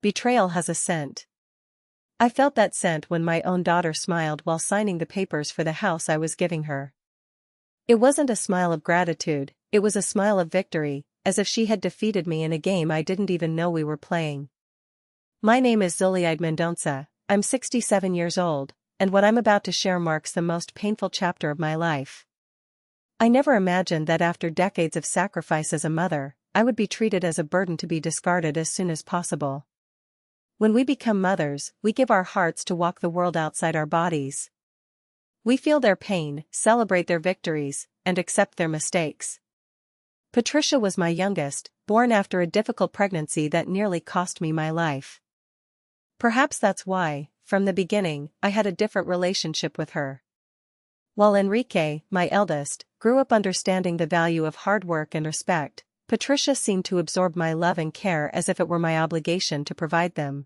Betrayal has a scent. I felt that scent when my own daughter smiled while signing the papers for the house I was giving her. It wasn't a smile of gratitude, it was a smile of victory, as if she had defeated me in a game I didn't even know we were playing. My name is Zuleide Mendonça, I'm 67 years old, and what I'm about to share marks the most painful chapter of my life. I never imagined that after decades of sacrifice as a mother, I would be treated as a burden to be discarded as soon as possible. When we become mothers, we give our hearts to walk the world outside our bodies. We feel their pain, celebrate their victories, and accept their mistakes. Patricia was my youngest, born after a difficult pregnancy that nearly cost me my life. Perhaps that's why, from the beginning, I had a different relationship with her. While Enrique, my eldest, grew up understanding the value of hard work and respect, Patricia seemed to absorb my love and care as if it were my obligation to provide them.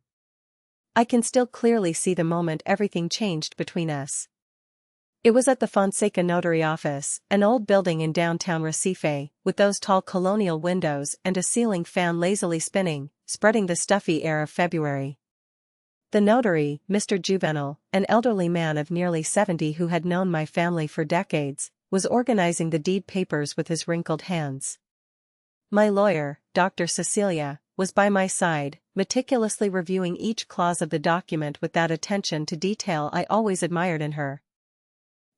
I can still clearly see the moment everything changed between us. It was at the Fonseca Notary office, an old building in downtown Recife, with those tall colonial windows and a ceiling fan lazily spinning, spreading the stuffy air of February. The notary, Mr. Juvenal, an elderly man of nearly 70 who had known my family for decades, was organizing the deed papers with his wrinkled hands. My lawyer, Dr. Cecilia, was by my side, meticulously reviewing each clause of the document with that attention to detail I always admired in her.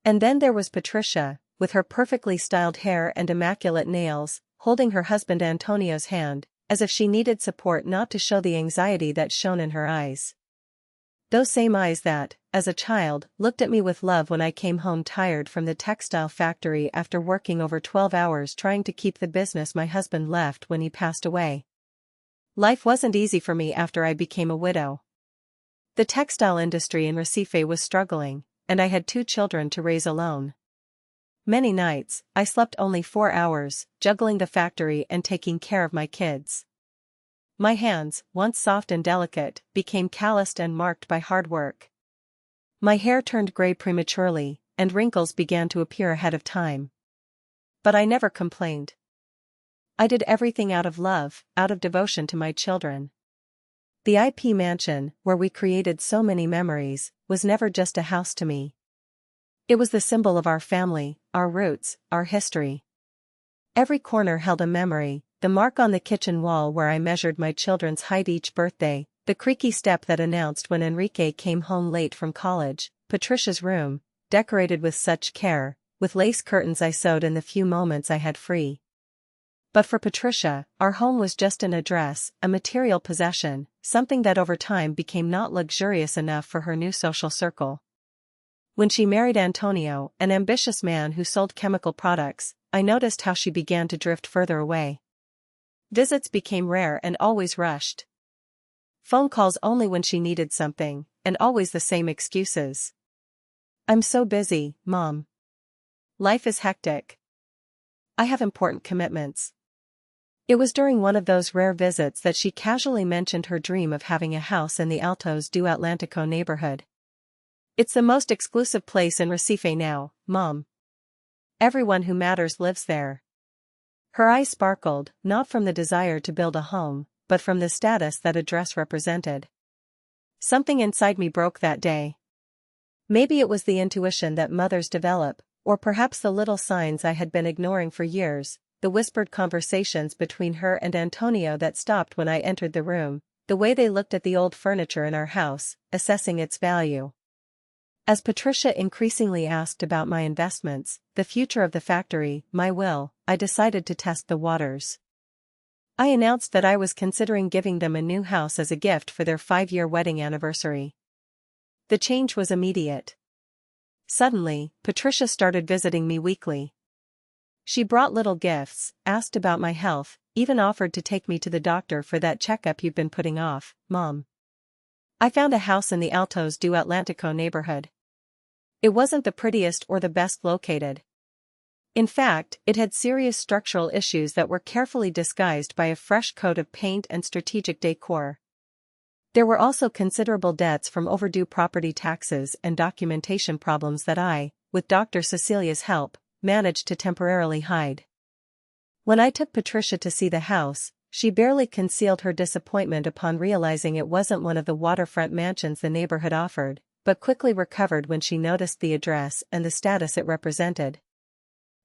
And then there was Patricia, with her perfectly styled hair and immaculate nails, holding her husband Antonio's hand, as if she needed support not to show the anxiety that shone in her eyes. Those same eyes that, as a child, looked at me with love when I came home tired from the textile factory after working over 12 hours trying to keep the business my husband left when he passed away. Life wasn't easy for me after I became a widow. The textile industry in Recife was struggling, and I had 2 children to raise alone. Many nights, I slept only 4 hours, juggling the factory and taking care of my kids. My hands, once soft and delicate, became calloused and marked by hard work. My hair turned gray prematurely, and wrinkles began to appear ahead of time. But I never complained. I did everything out of love, out of devotion to my children. The IP mansion, where we created so many memories, was never just a house to me. It was the symbol of our family, our roots, our history. Every corner held a memory, the mark on the kitchen wall where I measured my children's height each birthday, the creaky step that announced when Enrique came home late from college, Patricia's room, decorated with such care, with lace curtains I sewed in the few moments I had free. But for Patricia, our home was just an address, a material possession, something that over time became not luxurious enough for her new social circle. When she married Antonio, an ambitious man who sold chemical products, I noticed how she began to drift further away. Visits became rare and always rushed. Phone calls only when she needed something, and always the same excuses. I'm so busy, Mom. Life is hectic. I have important commitments. It was during one of those rare visits that she casually mentioned her dream of having a house in the Altos do Atlântico neighborhood. It's the most exclusive place in Recife now, Mom. Everyone who matters lives there. Her eyes sparkled, not from the desire to build a home, but from the status that address represented. Something inside me broke that day. Maybe it was the intuition that mothers develop, or perhaps the little signs I had been ignoring for years, the whispered conversations between her and Antonio that stopped when I entered the room, the way they looked at the old furniture in our house, assessing its value. As Patricia increasingly asked about my investments, the future of the factory, my will, I decided to test the waters. I announced that I was considering giving them a new house as a gift for their 5-year wedding anniversary. The change was immediate. Suddenly, Patricia started visiting me weekly. She brought little gifts, asked about my health, even offered to take me to the doctor for that checkup you've been putting off, Mom. I found a house in the Altos do Atlântico neighborhood. It wasn't the prettiest or the best located. In fact, it had serious structural issues that were carefully disguised by a fresh coat of paint and strategic decor. There were also considerable debts from overdue property taxes and documentation problems that I, with Dr. Cecilia's help, managed to temporarily hide. When I took Patricia to see the house, She barely concealed her disappointment upon realizing it wasn't one of the waterfront mansions the neighborhood offered, but quickly recovered when she noticed the address and the status it represented.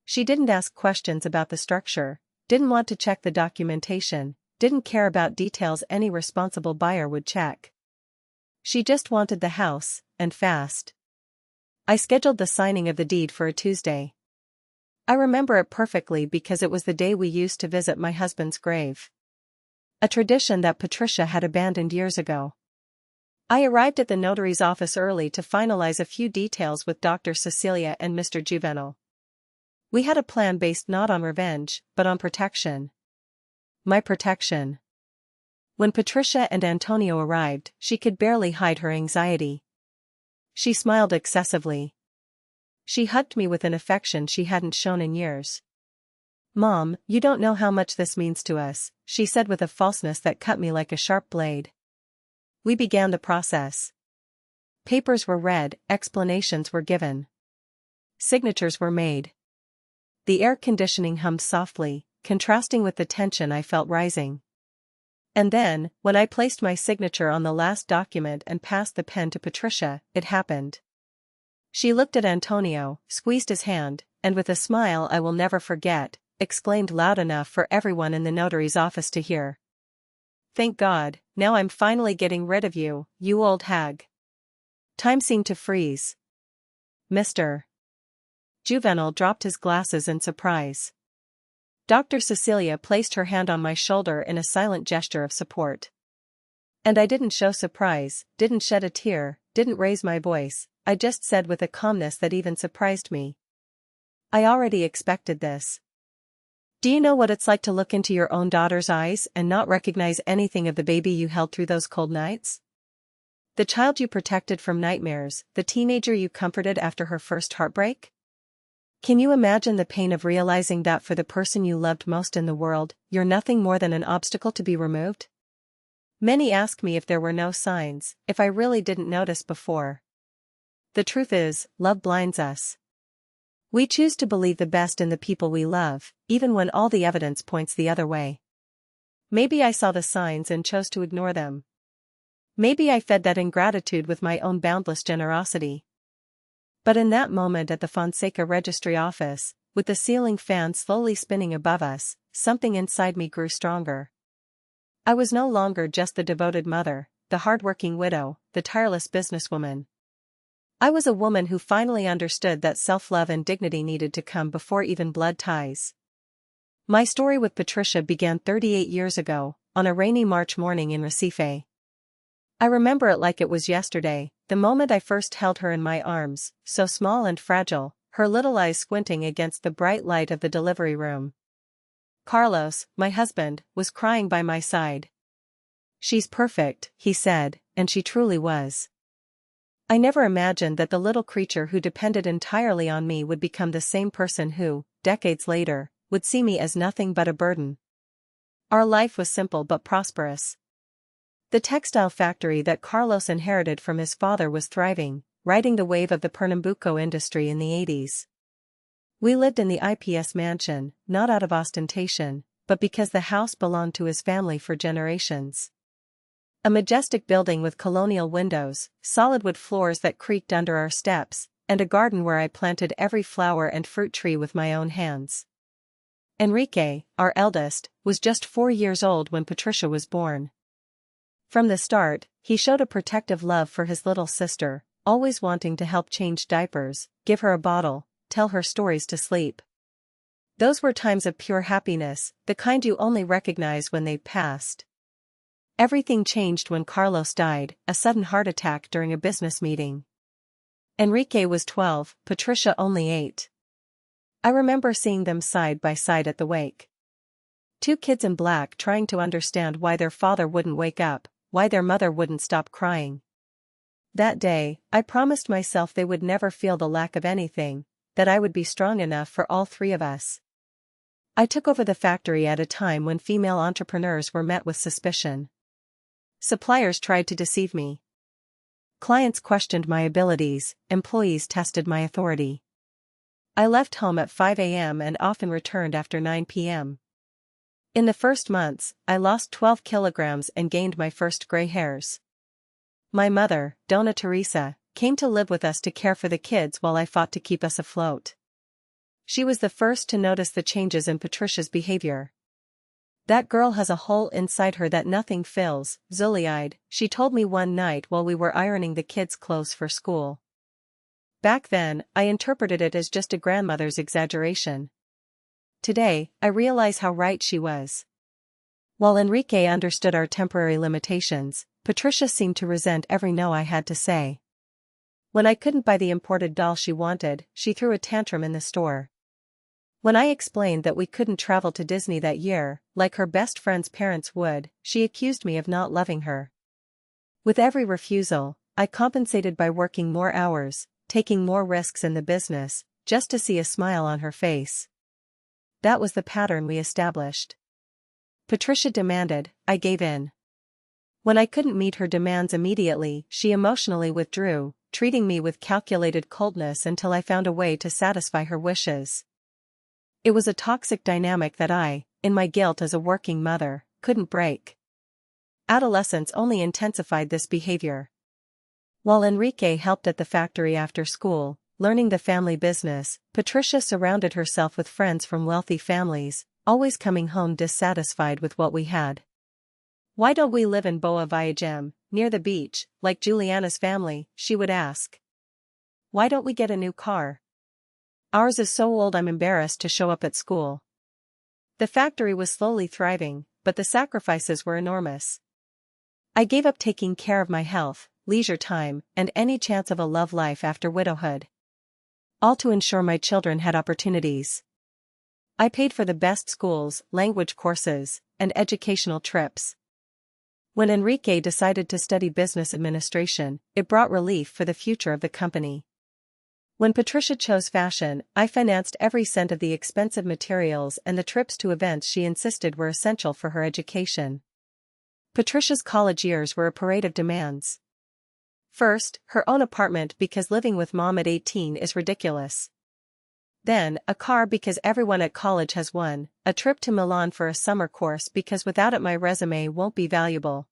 She didn't ask questions about the structure, didn't want to check the documentation, didn't care about details any responsible buyer would check. She just wanted the house, and fast. I scheduled the signing of the deed for a Tuesday. I remember it perfectly because it was the day we used to visit my husband's grave. A tradition that Patricia had abandoned years ago. I arrived at the notary's office early to finalize a few details with Dr. Cecilia and Mr. Juvenal. We had a plan based not on revenge, but on protection. My protection. When Patricia and Antonio arrived, she could barely hide her anxiety. She smiled excessively. She hugged me with an affection she hadn't shown in years. "Mom, you don't know how much this means to us," she said with a falseness that cut me like a sharp blade. We began the process. Papers were read, explanations were given. Signatures were made. The air conditioning hummed softly, contrasting with the tension I felt rising. And then, when I placed my signature on the last document and passed the pen to Patricia, it happened. She looked at Antonio, squeezed his hand, and with a smile I will never forget, exclaimed loud enough for everyone in the notary's office to hear. "Thank God, now I'm finally getting rid of you, you old hag." Time seemed to freeze. Mr. Juvenal dropped his glasses in surprise. Dr. Cecilia placed her hand on my shoulder in a silent gesture of support. And I didn't show surprise, didn't shed a tear, didn't raise my voice, I just said with a calmness that even surprised me. "I already expected this. Do you know what it's like to look into your own daughter's eyes and not recognize anything of the baby you held through those cold nights? The child you protected from nightmares, the teenager you comforted after her first heartbreak? Can you imagine the pain of realizing that for the person you loved most in the world, you're nothing more than an obstacle to be removed?" Many ask me if there were no signs, if I really didn't notice before. The truth is, love blinds us. We choose to believe the best in the people we love, even when all the evidence points the other way. Maybe I saw the signs and chose to ignore them. Maybe I fed that ingratitude with my own boundless generosity. But in that moment at the Fonseca registry office, with the ceiling fan slowly spinning above us, something inside me grew stronger. I was no longer just the devoted mother, the hardworking widow, the tireless businesswoman. I was a woman who finally understood that self-love and dignity needed to come before even blood ties. My story with Patricia began 38 years ago, on a rainy March morning in Recife. I remember it like it was yesterday, the moment I first held her in my arms, so small and fragile, her little eyes squinting against the bright light of the delivery room. Carlos, my husband, was crying by my side. "She's perfect," he said, and she truly was. I never imagined that the little creature who depended entirely on me would become the same person who, decades later, would see me as nothing but a burden. Our life was simple but prosperous. The textile factory that Carlos inherited from his father was thriving, riding the wave of the Pernambuco industry in the 80s. We lived in the IPS mansion, not out of ostentation, but because the house belonged to his family for generations. A majestic building with colonial windows, solid wood floors that creaked under our steps, and a garden where I planted every flower and fruit tree with my own hands. Enrique, our eldest, was just 4 years old when Patricia was born. From the start, he showed a protective love for his little sister, always wanting to help change diapers, give her a bottle, tell her stories to sleep. Those were times of pure happiness, the kind you only recognize when they've passed. Everything changed when Carlos died, a sudden heart attack during a business meeting. Enrique was 12, Patricia only 8. I remember seeing them side by side at the wake. 2 kids in black trying to understand why their father wouldn't wake up, why their mother wouldn't stop crying. That day, I promised myself they would never feel the lack of anything, that I would be strong enough for all 3 of us. I took over the factory at a time when female entrepreneurs were met with suspicion. Suppliers tried to deceive me. Clients questioned my abilities, employees tested my authority. I left home at 5 a.m. and often returned after 9 p.m. In the first months, I lost 12 kilograms and gained my first gray hairs. My mother, Donna Teresa, came to live with us to care for the kids while I fought to keep us afloat. She was the first to notice the changes in Patricia's behavior. "That girl has a hole inside her that nothing fills, Zuliide," she told me one night while we were ironing the kids' clothes for school. Back then, I interpreted it as just a grandmother's exaggeration. Today, I realize how right she was. While Enrique understood our temporary limitations, Patricia seemed to resent every no I had to say. When I couldn't buy the imported doll she wanted, she threw a tantrum in the store. When I explained that we couldn't travel to Disney that year, like her best friend's parents would, she accused me of not loving her. With every refusal, I compensated by working more hours, taking more risks in the business, just to see a smile on her face. That was the pattern we established. Patricia demanded, I gave in. When I couldn't meet her demands immediately, she emotionally withdrew, treating me with calculated coldness until I found a way to satisfy her wishes. It was a toxic dynamic that I, in my guilt as a working mother, couldn't break. Adolescence only intensified this behavior. While Enrique helped at the factory after school, learning the family business, Patricia surrounded herself with friends from wealthy families, always coming home dissatisfied with what we had. "Why don't we live in Boa Viagem, near the beach, like Juliana's family?" she would ask. "Why don't we get a new car? Ours is so old I'm embarrassed to show up at school." The factory was slowly thriving, but the sacrifices were enormous. I gave up taking care of my health, leisure time, and any chance of a love life after widowhood. All to ensure my children had opportunities. I paid for the best schools, language courses, and educational trips. When Enrique decided to study business administration, it brought relief for the future of the company. When Patricia chose fashion, I financed every cent of the expensive materials and the trips to events she insisted were essential for her education. Patricia's college years were a parade of demands. First, her own apartment because living with mom at 18 is ridiculous. Then, a car because everyone at college has one, a trip to Milan for a summer course because without it my resume won't be valuable.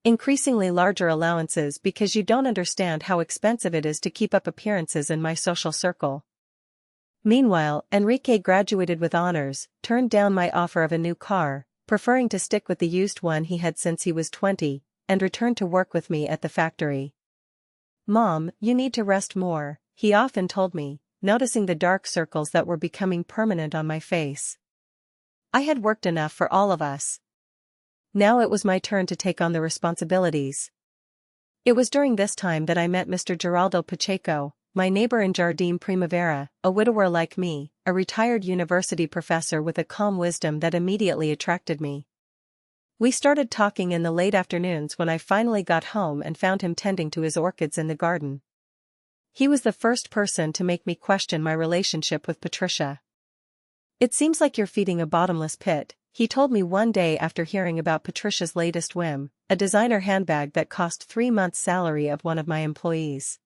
Increasingly larger allowances because you don't understand how expensive it is to keep up appearances in my social circle. Meanwhile, Enrique graduated with honors, turned down my offer of a new car, preferring to stick with the used one he had since he was 20, and returned to work with me at the factory. "Mom, you need to rest more," he often told me, noticing the dark circles that were becoming permanent on my face. I had worked enough for all of us. Now it was my turn to take on the responsibilities. It was during this time that I met Mr. Geraldo Pacheco, my neighbor in Jardim Primavera, a widower like me, a retired university professor with a calm wisdom that immediately attracted me. We started talking in the late afternoons when I finally got home and found him tending to his orchids in the garden. He was the first person to make me question my relationship with Patricia. "It seems like you're feeding a bottomless pit," he told me one day after hearing about Patricia's latest whim, a designer handbag that cost 3 months' salary of one of my employees.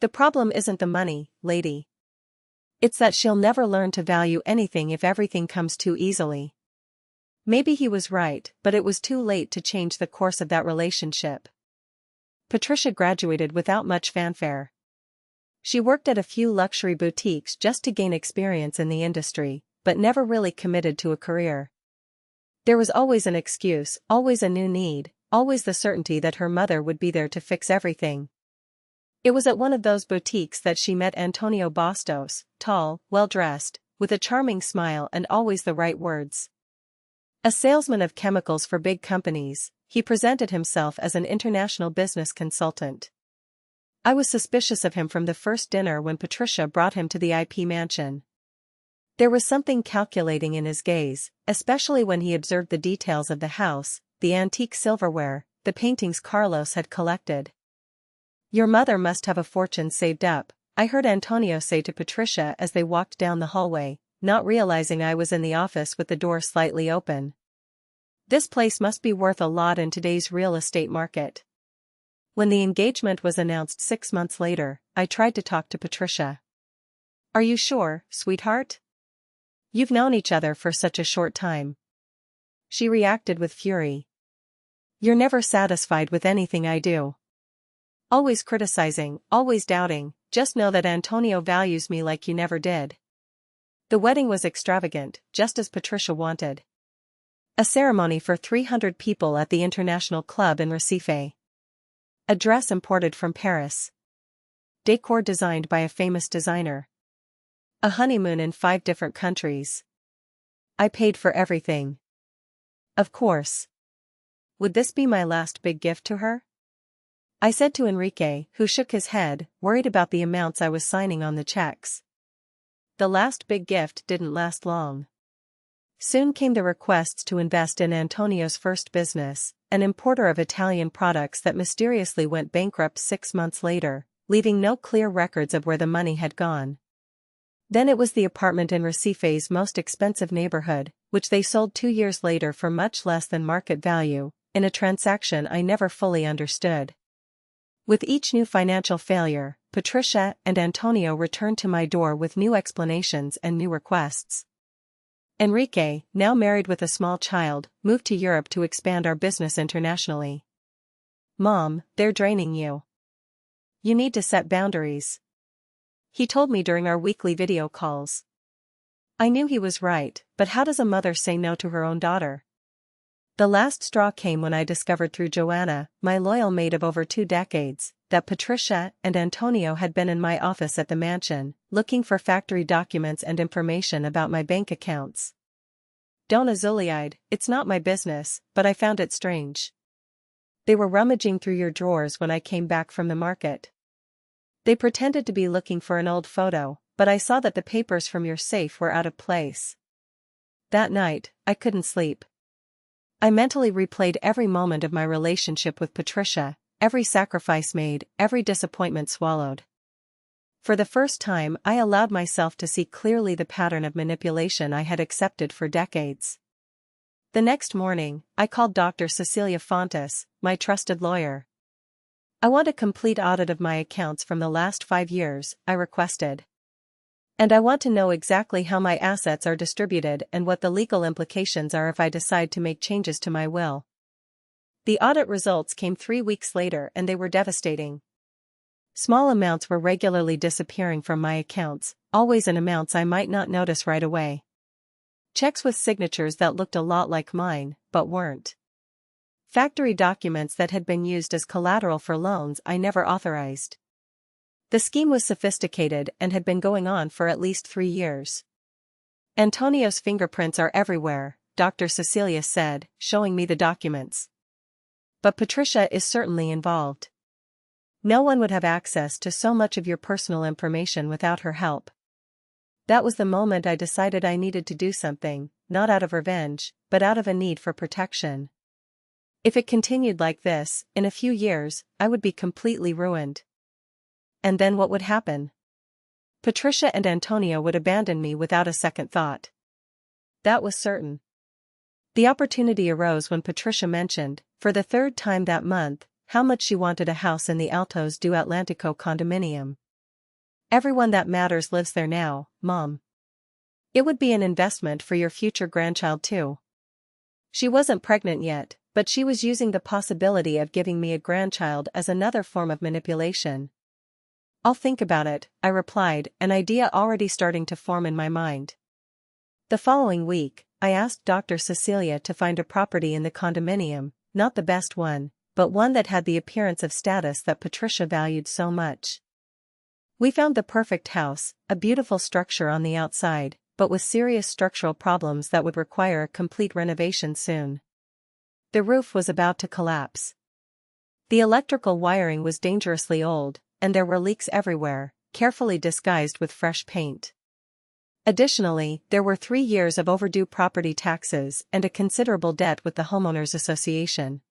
"The problem isn't the money, lady. It's that she'll never learn to value anything if everything comes too easily." Maybe he was right, but it was too late to change the course of that relationship. Patricia graduated without much fanfare. She worked at a few luxury boutiques just to gain experience in the industry, but never really committed to a career. There was always an excuse, always a new need, always the certainty that her mother would be there to fix everything. It was at one of those boutiques that she met Antonio Bastos, tall, well-dressed, with a charming smile and always the right words. A salesman of chemicals for big companies, he presented himself as an international business consultant. I was suspicious of him from the first dinner when Patricia brought him to the IP mansion. There was something calculating in his gaze, especially when he observed the details of the house, the antique silverware, the paintings Carlos had collected. "Your mother must have a fortune saved up," I heard Antonio say to Patricia as they walked down the hallway, not realizing I was in the office with the door slightly open. "This place must be worth a lot in today's real estate market." When the engagement was announced 6 months later, I tried to talk to Patricia. "Are you sure, sweetheart? You've known each other for such a short time." She reacted with fury. "You're never satisfied with anything I do. Always criticizing, always doubting, just know that Antonio values me like you never did." The wedding was extravagant, just as Patricia wanted. A ceremony for 300 people at the International Club in Recife. A dress imported from Paris. Decor designed by a famous designer. A honeymoon in 5 different countries. I paid for everything. Of course. Would this be my last big gift to her? I said to Enrique, who shook his head, worried about the amounts I was signing on the checks. The last big gift didn't last long. Soon came the requests to invest in Antonio's first business, an importer of Italian products that mysteriously went bankrupt 6 months later, leaving no clear records of where the money had gone. Then it was the apartment in Recife's most expensive neighborhood, which they sold 2 years later for much less than market value, in a transaction I never fully understood. With each new financial failure, Patricia and Antonio returned to my door with new explanations and new requests. Enrique, now married with a small child, moved to Europe to expand our business internationally. "Mom, they're draining you. You need to set boundaries," he told me during our weekly video calls. I knew he was right, but how does a mother say no to her own daughter? The last straw came when I discovered through Joanna, my loyal maid of over 2 decades, that Patricia and Antonio had been in my office at the mansion, looking for factory documents and information about my bank accounts. "Don't azuli-eyed, it's not my business, but I found it strange. They were rummaging through your drawers when I came back from the market. They pretended to be looking for an old photo, but I saw that the papers from your safe were out of place." That night, I couldn't sleep. I mentally replayed every moment of my relationship with Patricia, every sacrifice made, every disappointment swallowed. For the first time, I allowed myself to see clearly the pattern of manipulation I had accepted for decades. The next morning, I called Dr. Cecilia Fontes, my trusted lawyer. "I want a complete audit of my accounts from the last 5 years," I requested. "And I want to know exactly how my assets are distributed and what the legal implications are if I decide to make changes to my will." The audit results came 3 weeks later and they were devastating. Small amounts were regularly disappearing from my accounts, always in amounts I might not notice right away. Checks with signatures that looked a lot like mine, but weren't. Factory documents that had been used as collateral for loans I never authorized. The scheme was sophisticated and had been going on for at least 3 years. "Antonio's fingerprints are everywhere," Dr. Cecilia said, showing me the documents. "But Patricia is certainly involved. No one would have access to so much of your personal information without her help." That was the moment I decided I needed to do something, not out of revenge, but out of a need for protection. If it continued like this, in a few years, I would be completely ruined. And then what would happen? Patricia and Antonio would abandon me without a second thought. That was certain. The opportunity arose when Patricia mentioned, for the 3rd time that month, how much she wanted a house in the Altos do Atlantico condominium. "Everyone that matters lives there now, Mom. It would be an investment for your future grandchild too." She wasn't pregnant yet, but she was using the possibility of giving me a grandchild as another form of manipulation. "I'll think about it," I replied, an idea already starting to form in my mind. The following week, I asked Dr. Cecilia to find a property in the condominium, not the best one, but one that had the appearance of status that Patricia valued so much. We found the perfect house, a beautiful structure on the outside, but with serious structural problems that would require a complete renovation soon. The roof was about to collapse. The electrical wiring was dangerously old, and there were leaks everywhere, carefully disguised with fresh paint. Additionally, there were 3 years of overdue property taxes and a considerable debt with the homeowners association.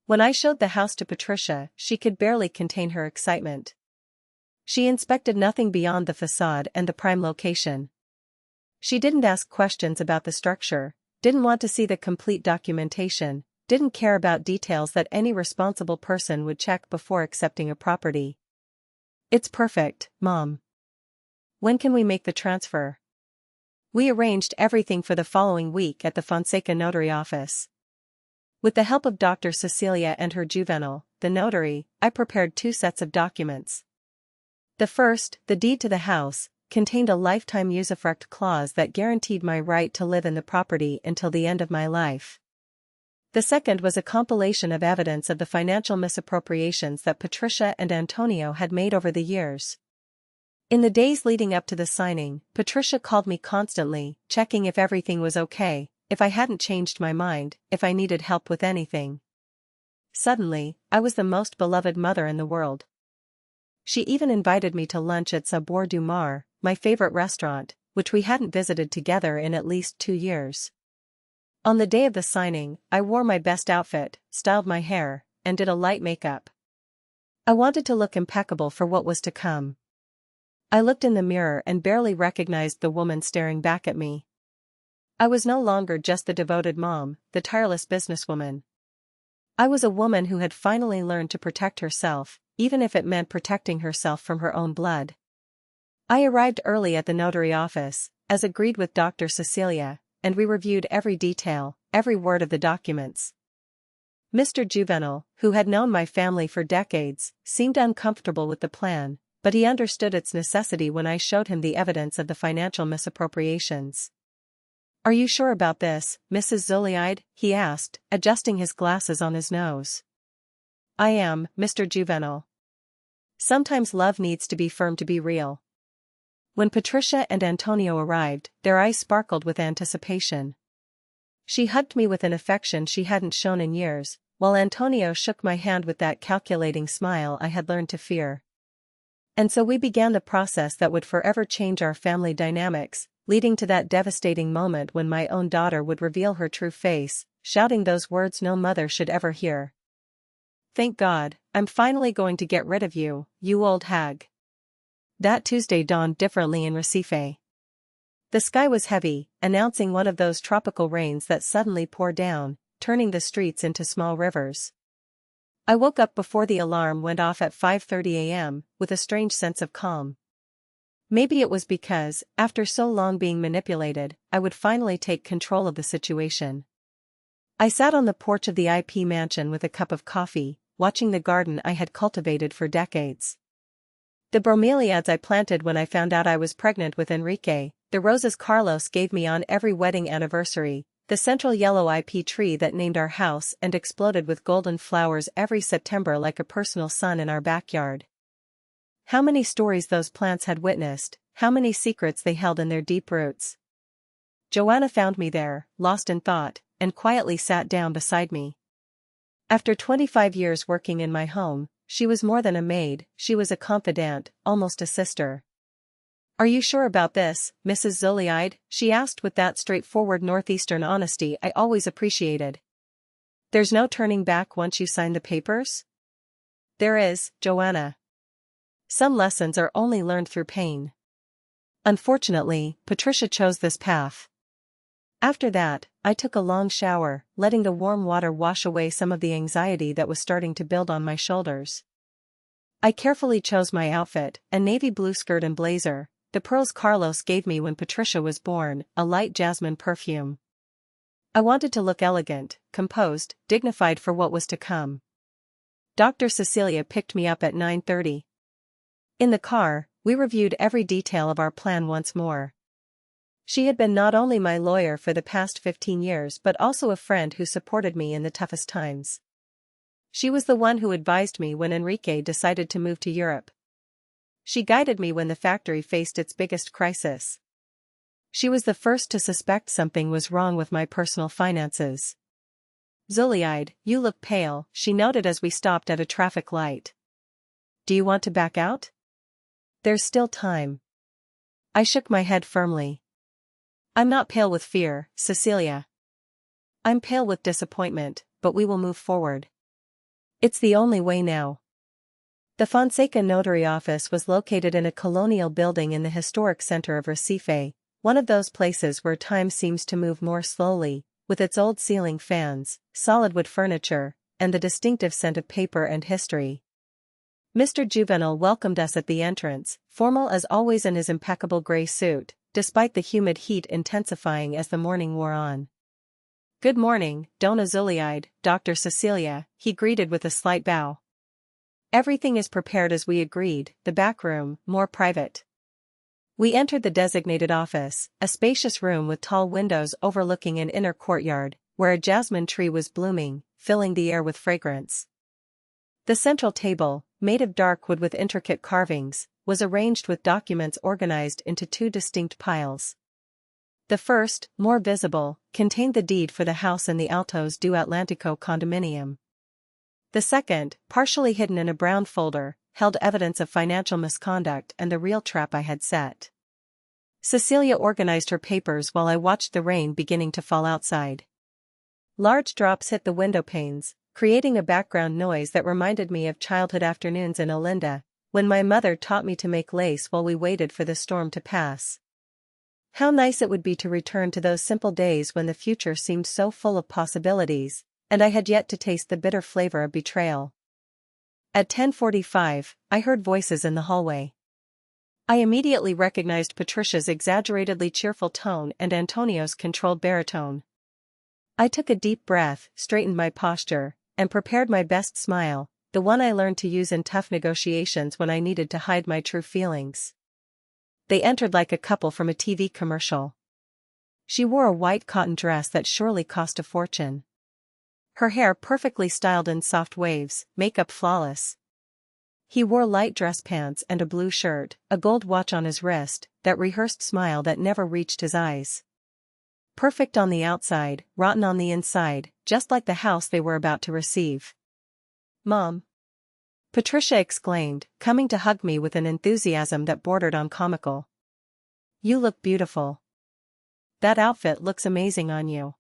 When I showed the house to Patricia, she could barely contain her excitement. She inspected nothing beyond the facade and the prime location. She didn't ask questions about the structure, didn't want to see the complete documentation, didn't care about details that any responsible person would check before accepting a property. "It's perfect, Mom. When can we make the transfer?" We arranged everything for the following week at the Fonseca notary office. With the help of Dr. Cecilia and her juvenile, the notary, I prepared 2 sets of documents. The first, the deed to the house, contained a lifetime usufruct clause that guaranteed my right to live in the property until the end of my life. The second was a compilation of evidence of the financial misappropriations that Patricia and Antonio had made over the years. In the days leading up to the signing, Patricia called me constantly, checking if everything was okay, if I hadn't changed my mind, if I needed help with anything. Suddenly, I was the most beloved mother in the world. She even invited me to lunch at Sabor du Mar, my favorite restaurant, which we hadn't visited together in at least 2 years. On the day of the signing, I wore my best outfit, styled my hair, and did a light makeup. I wanted to look impeccable for what was to come. I looked in the mirror and barely recognized the woman staring back at me. I was no longer just the devoted mom, the tireless businesswoman. I was a woman who had finally learned to protect herself, even if it meant protecting herself from her own blood. I arrived early at the notary office, as agreed with Dr. Cecilia, and we reviewed every detail, every word of the documents. Mr. Juvenile, who had known my family for decades, seemed uncomfortable with the plan, but he understood its necessity when I showed him the evidence of the financial misappropriations. "Are you sure about this, Mrs. Zuleide?" he asked, adjusting his glasses on his nose. "I am, Mr. Juvenile. Sometimes love needs to be firm to be real." When Patricia and Antonio arrived, their eyes sparkled with anticipation. She hugged me with an affection she hadn't shown in years, while Antonio shook my hand with that calculating smile I had learned to fear. And so we began the process that would forever change our family dynamics, leading to that devastating moment when my own daughter would reveal her true face, shouting those words no mother should ever hear. "Thank God, I'm finally going to get rid of you, you old hag." That Tuesday dawned differently in Recife. The sky was heavy, announcing one of those tropical rains that suddenly pour down, turning the streets into small rivers. I woke up before the alarm went off at 5:30 a.m., with a strange sense of calm. Maybe it was because, after so long being manipulated, I would finally take control of the situation. I sat on the porch of the IP mansion with a cup of coffee, watching the garden I had cultivated for decades. The bromeliads I planted when I found out I was pregnant with Enrique, the roses Carlos gave me on every wedding anniversary, the central yellow IP tree that named our house and exploded with golden flowers every September like a personal sun in our backyard. How many stories those plants had witnessed, how many secrets they held in their deep roots. Joanna found me there, lost in thought, and quietly sat down beside me. After 25 years working in my home, she was more than a maid, she was a confidant, almost a sister. "Are you sure about this, Mrs. Zuleide?" she asked with that straightforward northeastern honesty I always appreciated. "There's no turning back once you sign the papers?" "There is, Joanna. Some lessons are only learned through pain." Unfortunately, Patricia chose this path. After that, I took a long shower, letting the warm water wash away some of the anxiety that was starting to build on my shoulders. I carefully chose my outfit, a navy blue skirt and blazer, the pearls Carlos gave me when Patricia was born, a light jasmine perfume. I wanted to look elegant, composed, dignified for what was to come. Dr. Cecilia picked me up at 9:30. In the car, we reviewed every detail of our plan once more. She had been not only my lawyer for the past 15 years but also a friend who supported me in the toughest times. She was the one who advised me when Enrique decided to move to Europe. She guided me when the factory faced its biggest crisis. She was the first to suspect something was wrong with my personal finances. "Zuleide, you look pale," she noted as we stopped at a traffic light. "Do you want to back out?" "There's still time." I shook my head firmly. "I'm not pale with fear, Cecilia. I'm pale with disappointment, but we will move forward. It's the only way now." The Fonseca notary office was located in a colonial building in the historic center of Recife, one of those places where time seems to move more slowly, with its old ceiling fans, solid wood furniture, and the distinctive scent of paper and history. Mr. Juvenile welcomed us at the entrance, formal as always in his impeccable gray suit, despite the humid heat intensifying as the morning wore on. "Good morning, Donna Zuliide, Dr. Cecilia," he greeted with a slight bow. "Everything is prepared as we agreed, the back room, more private." We entered the designated office, a spacious room with tall windows overlooking an inner courtyard, where a jasmine tree was blooming, filling the air with fragrance. The central table, made of dark wood with intricate carvings, was arranged with documents organized into two distinct piles. The first, more visible, contained the deed for the house in the Altos do Atlantico condominium. The second, partially hidden in a brown folder, held evidence of financial misconduct and the real trap I had set. Cecilia organized her papers while I watched the rain beginning to fall outside. Large drops hit the window panes, creating a background noise that reminded me of childhood afternoons in Olinda, when my mother taught me to make lace while we waited for the storm to pass. How nice it would be to return to those simple days when the future seemed so full of possibilities, and I had yet to taste the bitter flavor of betrayal. At 10:45, I heard voices in the hallway. I immediately recognized Patricia's exaggeratedly cheerful tone and Antonio's controlled baritone. I took a deep breath, straightened my posture, and prepared my best smile, the one I learned to use in tough negotiations when I needed to hide my true feelings. They entered like a couple from a TV commercial. She wore a white cotton dress that surely cost a fortune. Her hair perfectly styled in soft waves, makeup flawless. He wore light dress pants and a blue shirt, a gold watch on his wrist, that rehearsed smile that never reached his eyes. Perfect on the outside, rotten on the inside, just like the house they were about to receive. "Mom!" Patricia exclaimed, coming to hug me with an enthusiasm that bordered on comical. "You look beautiful. That outfit looks amazing on you."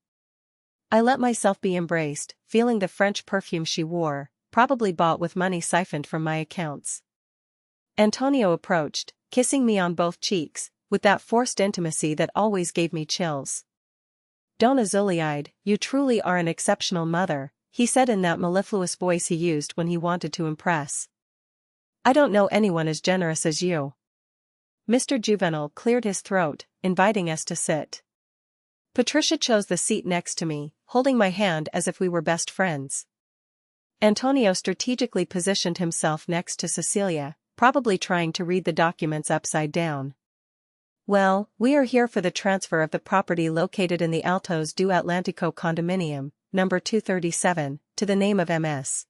I let myself be embraced, feeling the French perfume she wore, probably bought with money siphoned from my accounts. Antonio approached, kissing me on both cheeks, with that forced intimacy that always gave me chills. "Donna Zuliide, you truly are an exceptional mother," he said in that mellifluous voice he used when he wanted to impress. "I don't know anyone as generous as you." Mr. Juvenal cleared his throat, inviting us to sit. Patricia chose the seat next to me, holding my hand as if we were best friends. Antonio strategically positioned himself next to Cecilia, probably trying to read the documents upside down. "Well, we are here for the transfer of the property located in the Altos do Atlantico condominium, number 237, to the name of Ms.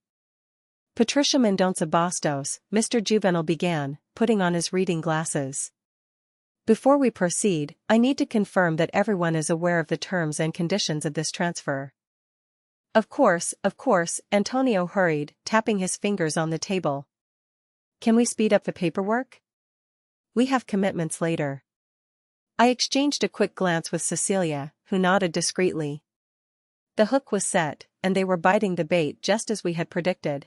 Patricia Mendonça Bastos," Mr. Juvenal began, putting on his reading glasses. "Before we proceed, I need to confirm that everyone is aware of the terms and conditions of this transfer." Of course," Antonio hurried, tapping his fingers on the table. "Can we speed up the paperwork? We have commitments later." I exchanged a quick glance with Cecilia, who nodded discreetly. The hook was set, and they were biting the bait just as we had predicted.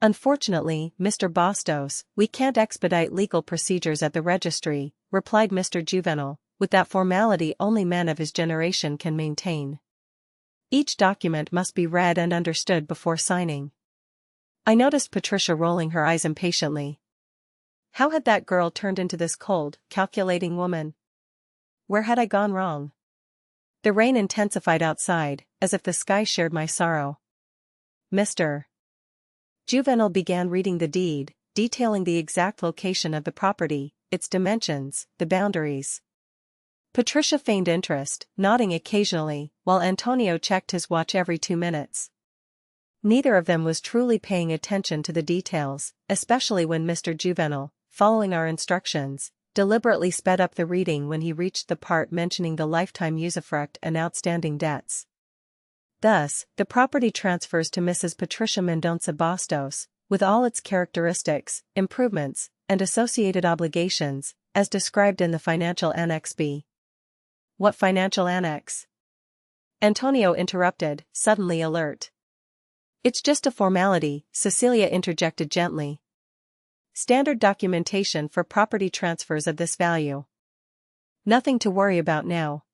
"Unfortunately, Mr. Bastos, we can't expedite legal procedures at the registry," replied Mr. Juvenal, with that formality only men of his generation can maintain. "Each document must be read and understood before signing." I noticed Patricia rolling her eyes impatiently. How had that girl turned into this cold, calculating woman? Where had I gone wrong? The rain intensified outside, as if the sky shared my sorrow. Mr. Juvenal began reading the deed, detailing the exact location of the property, its dimensions, the boundaries. Patricia feigned interest, nodding occasionally, while Antonio checked his watch every 2 minutes. Neither of them was truly paying attention to the details, especially when Mr. Juvenal, following our instructions, deliberately sped up the reading when he reached the part mentioning the lifetime usufruct and outstanding debts. Thus, the property transfers to Mrs. Patricia Mendonça Bastos, with all its characteristics, improvements, and associated obligations, as described in the Financial Annex B. What financial annex? Antonio interrupted, suddenly alert. It's just a formality, Cecilia interjected gently. Standard documentation for property transfers of this value. Nothing to worry about now.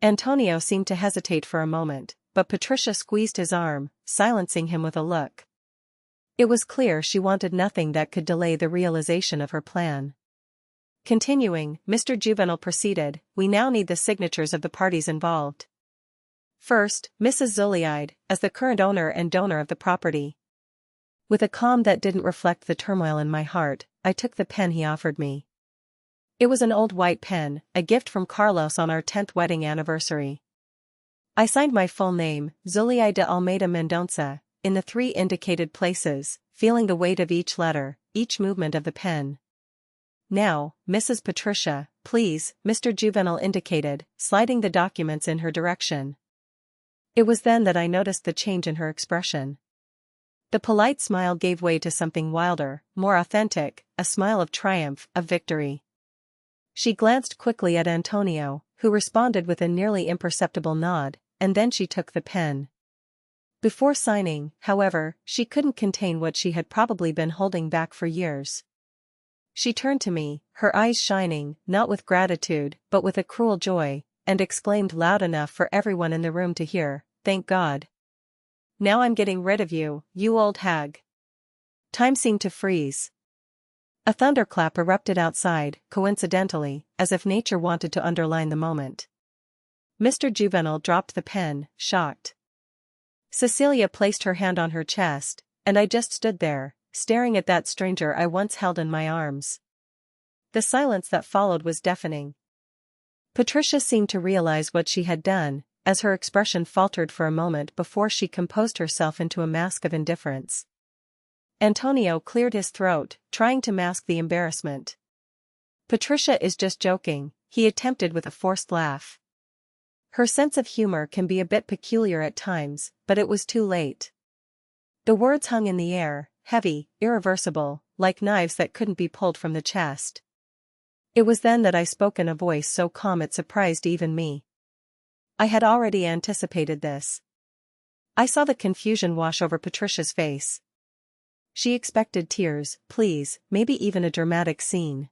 Antonio seemed to hesitate for a moment, but Patricia squeezed his arm, silencing him with a look. It was clear she wanted nothing that could delay the realization of her plan. Continuing, Mr. Juvenile proceeded, we now need the signatures of the parties involved. First, Mrs. Zuleide, as the current owner and donor of the property. With a calm that didn't reflect the turmoil in my heart, I took the pen he offered me. It was an old white pen, a gift from Carlos on our 10th wedding anniversary. I signed my full name, Zuleide de Almeida Mendonça, in the 3 indicated places, feeling the weight of each letter, each movement of the pen. Now, Mrs. Patricia, please, Mr. Juvenile indicated, sliding the documents in her direction. It was then that I noticed the change in her expression. The polite smile gave way to something wilder, more authentic, a smile of triumph, of victory. She glanced quickly at Antonio, who responded with a nearly imperceptible nod, and then she took the pen. Before signing, however, she couldn't contain what she had probably been holding back for years. She turned to me, her eyes shining, not with gratitude, but with a cruel joy, and exclaimed loud enough for everyone in the room to hear, "Thank God. Now I'm getting rid of you, you old hag." Time seemed to freeze. A thunderclap erupted outside, coincidentally, as if nature wanted to underline the moment. Mr. Juvenile dropped the pen, shocked. Cecilia placed her hand on her chest, and I just stood there, staring at that stranger I once held in my arms. The silence that followed was deafening. Patricia seemed to realize what she had done, as her expression faltered for a moment before she composed herself into a mask of indifference. Antonio cleared his throat, trying to mask the embarrassment. "Patricia is just joking," he attempted with a forced laugh. Her sense of humor can be a bit peculiar at times, but it was too late. The words hung in the air, heavy, irreversible, like knives that couldn't be pulled from the chest. It was then that I spoke in a voice so calm it surprised even me. I had already anticipated this. I saw the confusion wash over Patricia's face. She expected tears, pleas, maybe even a dramatic scene.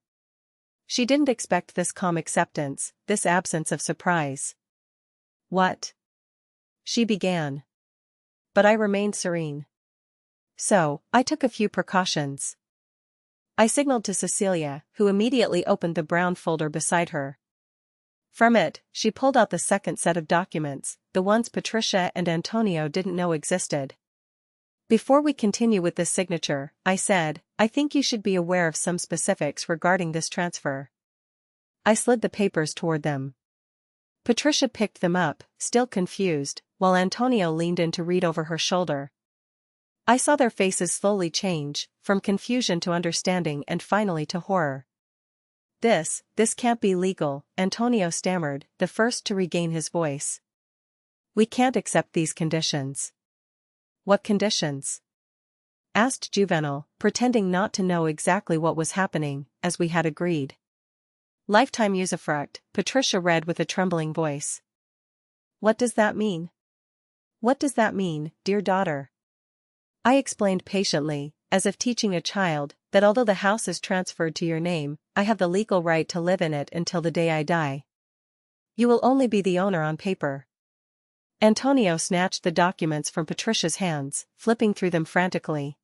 She didn't expect this calm acceptance, this absence of surprise. "What?" she began. But I remained serene. So, I took a few precautions. I signaled to Cecilia, who immediately opened the brown folder beside her. From it, she pulled out the second set of documents, the ones Patricia and Antonio didn't know existed. "Before we continue with this signature," I said, "I think you should be aware of some specifics regarding this transfer." I slid the papers toward them. Patricia picked them up, still confused, while Antonio leaned in to read over her shoulder. I saw their faces slowly change, from confusion to understanding and finally to horror. This can't be legal," Antonio stammered, the first to regain his voice. "We can't accept these conditions." "What conditions?" asked Juvenile, pretending not to know exactly what was happening, as we had agreed. "Lifetime usufruct," Patricia read with a trembling voice. "What does that mean?" "What does that mean, dear daughter?" I explained patiently, as if teaching a child, that although the house is transferred to your name, I have the legal right to live in it until the day I die. You will only be the owner on paper. Antonio snatched the documents from Patricia's hands, flipping through them frantically.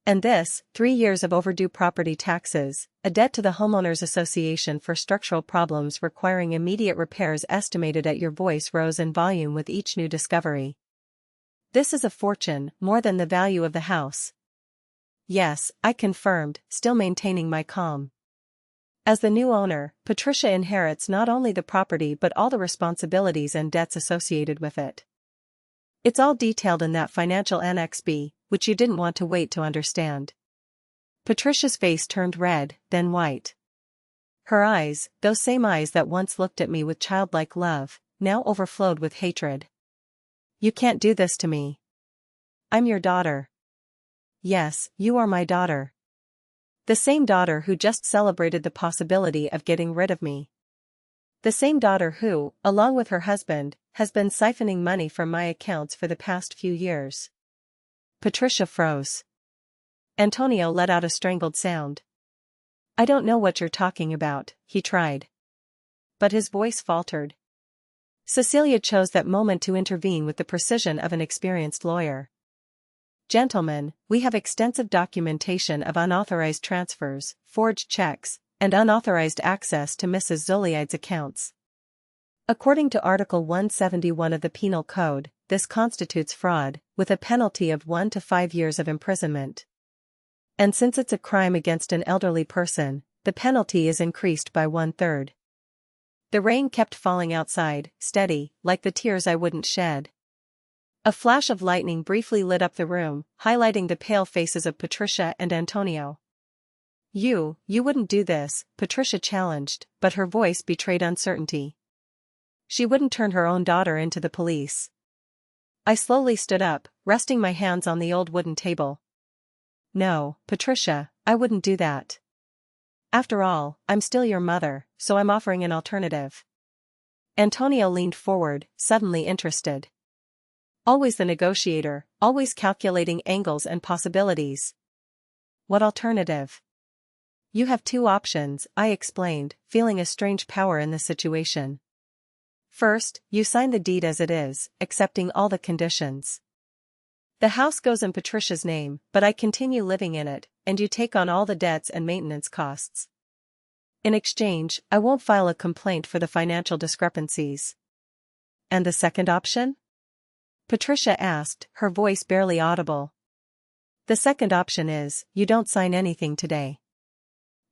"And this, 3 years of overdue property taxes, a debt to the Homeowners Association for structural problems requiring immediate repairs estimated at." Your voice rose in volume with each new discovery. "This is a fortune, more than the value of the house." "Yes," I confirmed, still maintaining my calm. "As the new owner, Patricia inherits not only the property but all the responsibilities and debts associated with it. It's all detailed in that financial Annex B, which you didn't want to wait to understand." Patricia's face turned red, then white. Her eyes, those same eyes that once looked at me with childlike love, now overflowed with hatred. "You can't do this to me. I'm your daughter." "Yes, you are my daughter. The same daughter who just celebrated the possibility of getting rid of me. The same daughter who, along with her husband, has been siphoning money from my accounts for the past few years." Patricia froze. Antonio let out a strangled sound. "I don't know what you're talking about," he tried. But his voice faltered. Cecilia chose that moment to intervene with the precision of an experienced lawyer. "Gentlemen, we have extensive documentation of unauthorized transfers, forged checks, and unauthorized access to Mrs. Zolide's accounts. According to Article 171 of the Penal Code, this constitutes fraud, with a penalty of 1 to 5 years of imprisonment. And since it's a crime against an elderly person, the penalty is increased by 1/3. The rain kept falling outside, steady, like the tears I wouldn't shed. A flash of lightning briefly lit up the room, highlighting the pale faces of Patricia and Antonio. You wouldn't do this," Patricia challenged, but her voice betrayed uncertainty. She wouldn't turn her own daughter into the police. I slowly stood up, resting my hands on the old wooden table. No, Patricia, I wouldn't do that. After all, I'm still your mother, so I'm offering an alternative. Antonio leaned forward, suddenly interested. Always the negotiator, always calculating angles and possibilities. What alternative? You have 2 options, I explained, feeling a strange power in the situation. First, you sign the deed as it is, accepting all the conditions. The house goes in Patricia's name, but I continue living in it, and you take on all the debts and maintenance costs. In exchange, I won't file a complaint for the financial discrepancies. And the second option? Patricia asked, her voice barely audible. The second option is, you don't sign anything today.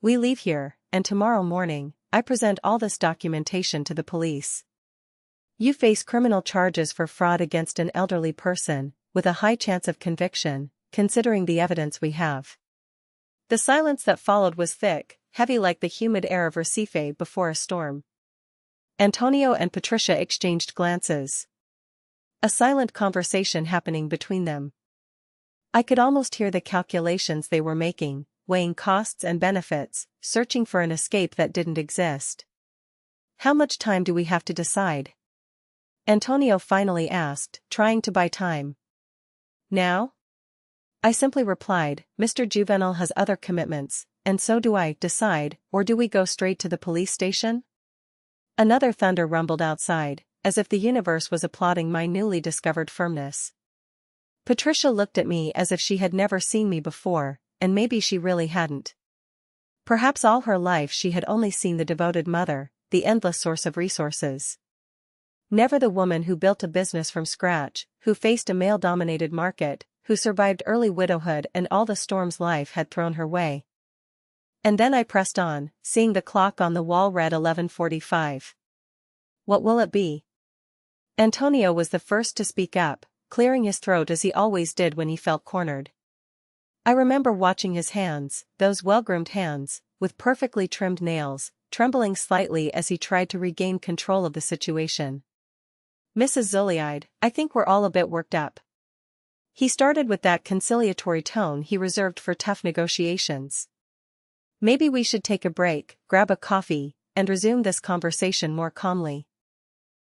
We leave here, and tomorrow morning, I present all this documentation to the police. You face criminal charges for fraud against an elderly person, with a high chance of conviction, considering the evidence we have. The silence that followed was thick, heavy like the humid air of Recife before a storm. Antonio and Patricia exchanged glances. A silent conversation happening between them. I could almost hear the calculations they were making, weighing costs and benefits, searching for an escape that didn't exist. How much time do we have to decide? Antonio finally asked, trying to buy time. Now? I simply replied, Mr. Juvenal has other commitments, and so do I. Decide, or do we go straight to the police station? Another thunder rumbled outside, as if the universe was applauding my newly discovered firmness. Patricia looked at me as if she had never seen me before, and maybe she really hadn't. Perhaps all her life she had only seen the devoted mother, the endless source of resources. Never the woman who built a business from scratch, who faced a male-dominated market, who survived early widowhood and all the storms life had thrown her way. And then I pressed on, seeing the clock on the wall read 11:45. What will it be? Antonio was the first to speak up, clearing his throat as he always did when he felt cornered. I remember watching his hands, those well-groomed hands, with perfectly trimmed nails, trembling slightly as he tried to regain control of the situation. Mrs. Zolide, I think we're all a bit worked up. He started with that conciliatory tone he reserved for tough negotiations. Maybe we should take a break, grab a coffee, and resume this conversation more calmly.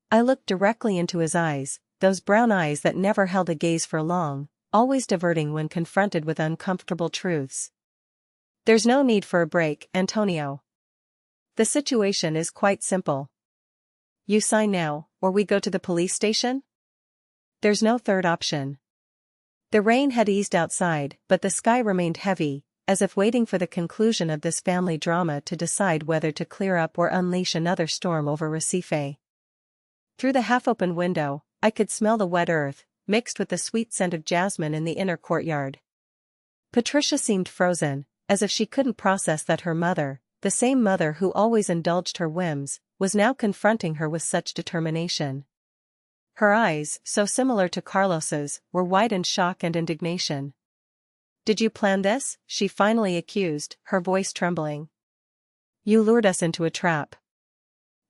I looked directly into his eyes, those brown eyes that never held a gaze for long, always diverting when confronted with uncomfortable truths. There's no need for a break, Antonio. The situation is quite simple. You sign now, or we go to the police station? There's no third option. The rain had eased outside, but the sky remained heavy, as if waiting for the conclusion of this family drama to decide whether to clear up or unleash another storm over Recife. Through the half-open window, I could smell the wet earth, mixed with the sweet scent of jasmine in the inner courtyard. Patricia seemed frozen, as if she couldn't process that her mother, the same mother who always indulged her whims, was now confronting her with such determination. Her eyes, so similar to Carlos's, were wide in shock and indignation. Did you plan this? She finally accused, her voice trembling. You lured us into a trap.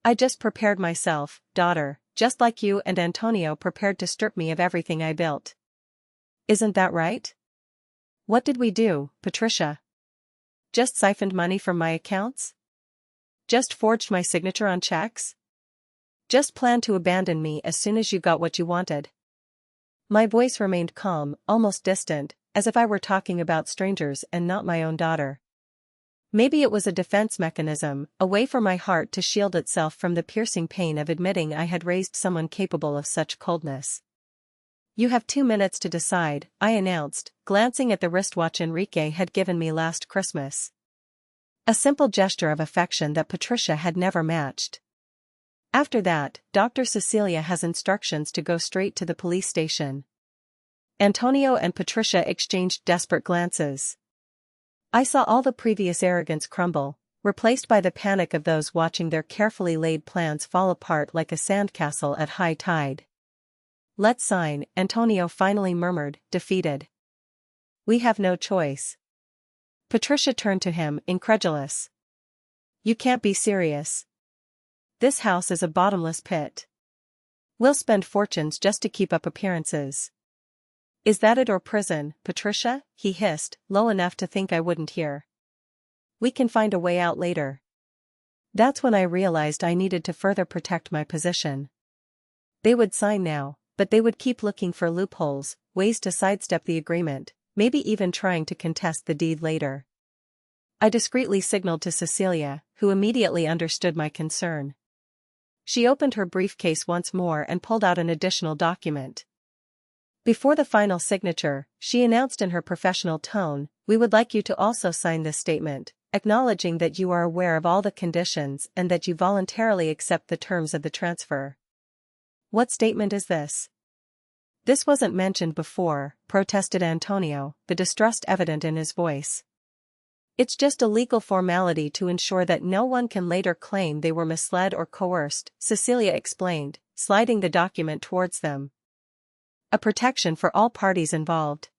I just prepared myself, daughter, just like you and Antonio prepared to strip me of everything I built. Isn't that right? What did we do, Patricia? Just siphoned money from my accounts? Just forged my signature on checks? Just planned to abandon me as soon as you got what you wanted? My voice remained calm, almost distant, as if I were talking about strangers and not my own daughter. Maybe it was a defense mechanism, a way for my heart to shield itself from the piercing pain of admitting I had raised someone capable of such coldness. You have 2 minutes to decide, I announced, glancing at the wristwatch Enrique had given me last Christmas. A simple gesture of affection that Patricia had never matched. After that, Dr. Cecilia has instructions to go straight to the police station. Antonio and Patricia exchanged desperate glances. I saw all the previous arrogance crumble, replaced by the panic of those watching their carefully laid plans fall apart like a sandcastle at high tide. "Let's sign," Antonio finally murmured, defeated. "We have no choice." Patricia turned to him, incredulous. "You can't be serious. This house is a bottomless pit. We'll spend fortunes just to keep up appearances." "Is that it or prison, Patricia?" he hissed, low enough to think I wouldn't hear. "We can find a way out later." That's when I realized I needed to further protect my position. They would sign now, but they would keep looking for loopholes, ways to sidestep the agreement, maybe even trying to contest the deed later. I discreetly signaled to Cecilia, who immediately understood my concern. She opened her briefcase once more and pulled out an additional document. Before the final signature, she announced in her professional tone, "We would like you to also sign this statement, acknowledging that you are aware of all the conditions and that you voluntarily accept the terms of the transfer." "What statement is this?" "This wasn't mentioned before," protested Antonio, the distrust evident in his voice. "It's just a legal formality to ensure that no one can later claim they were misled or coerced," Cecilia explained, sliding the document towards them. "A protection for all parties involved."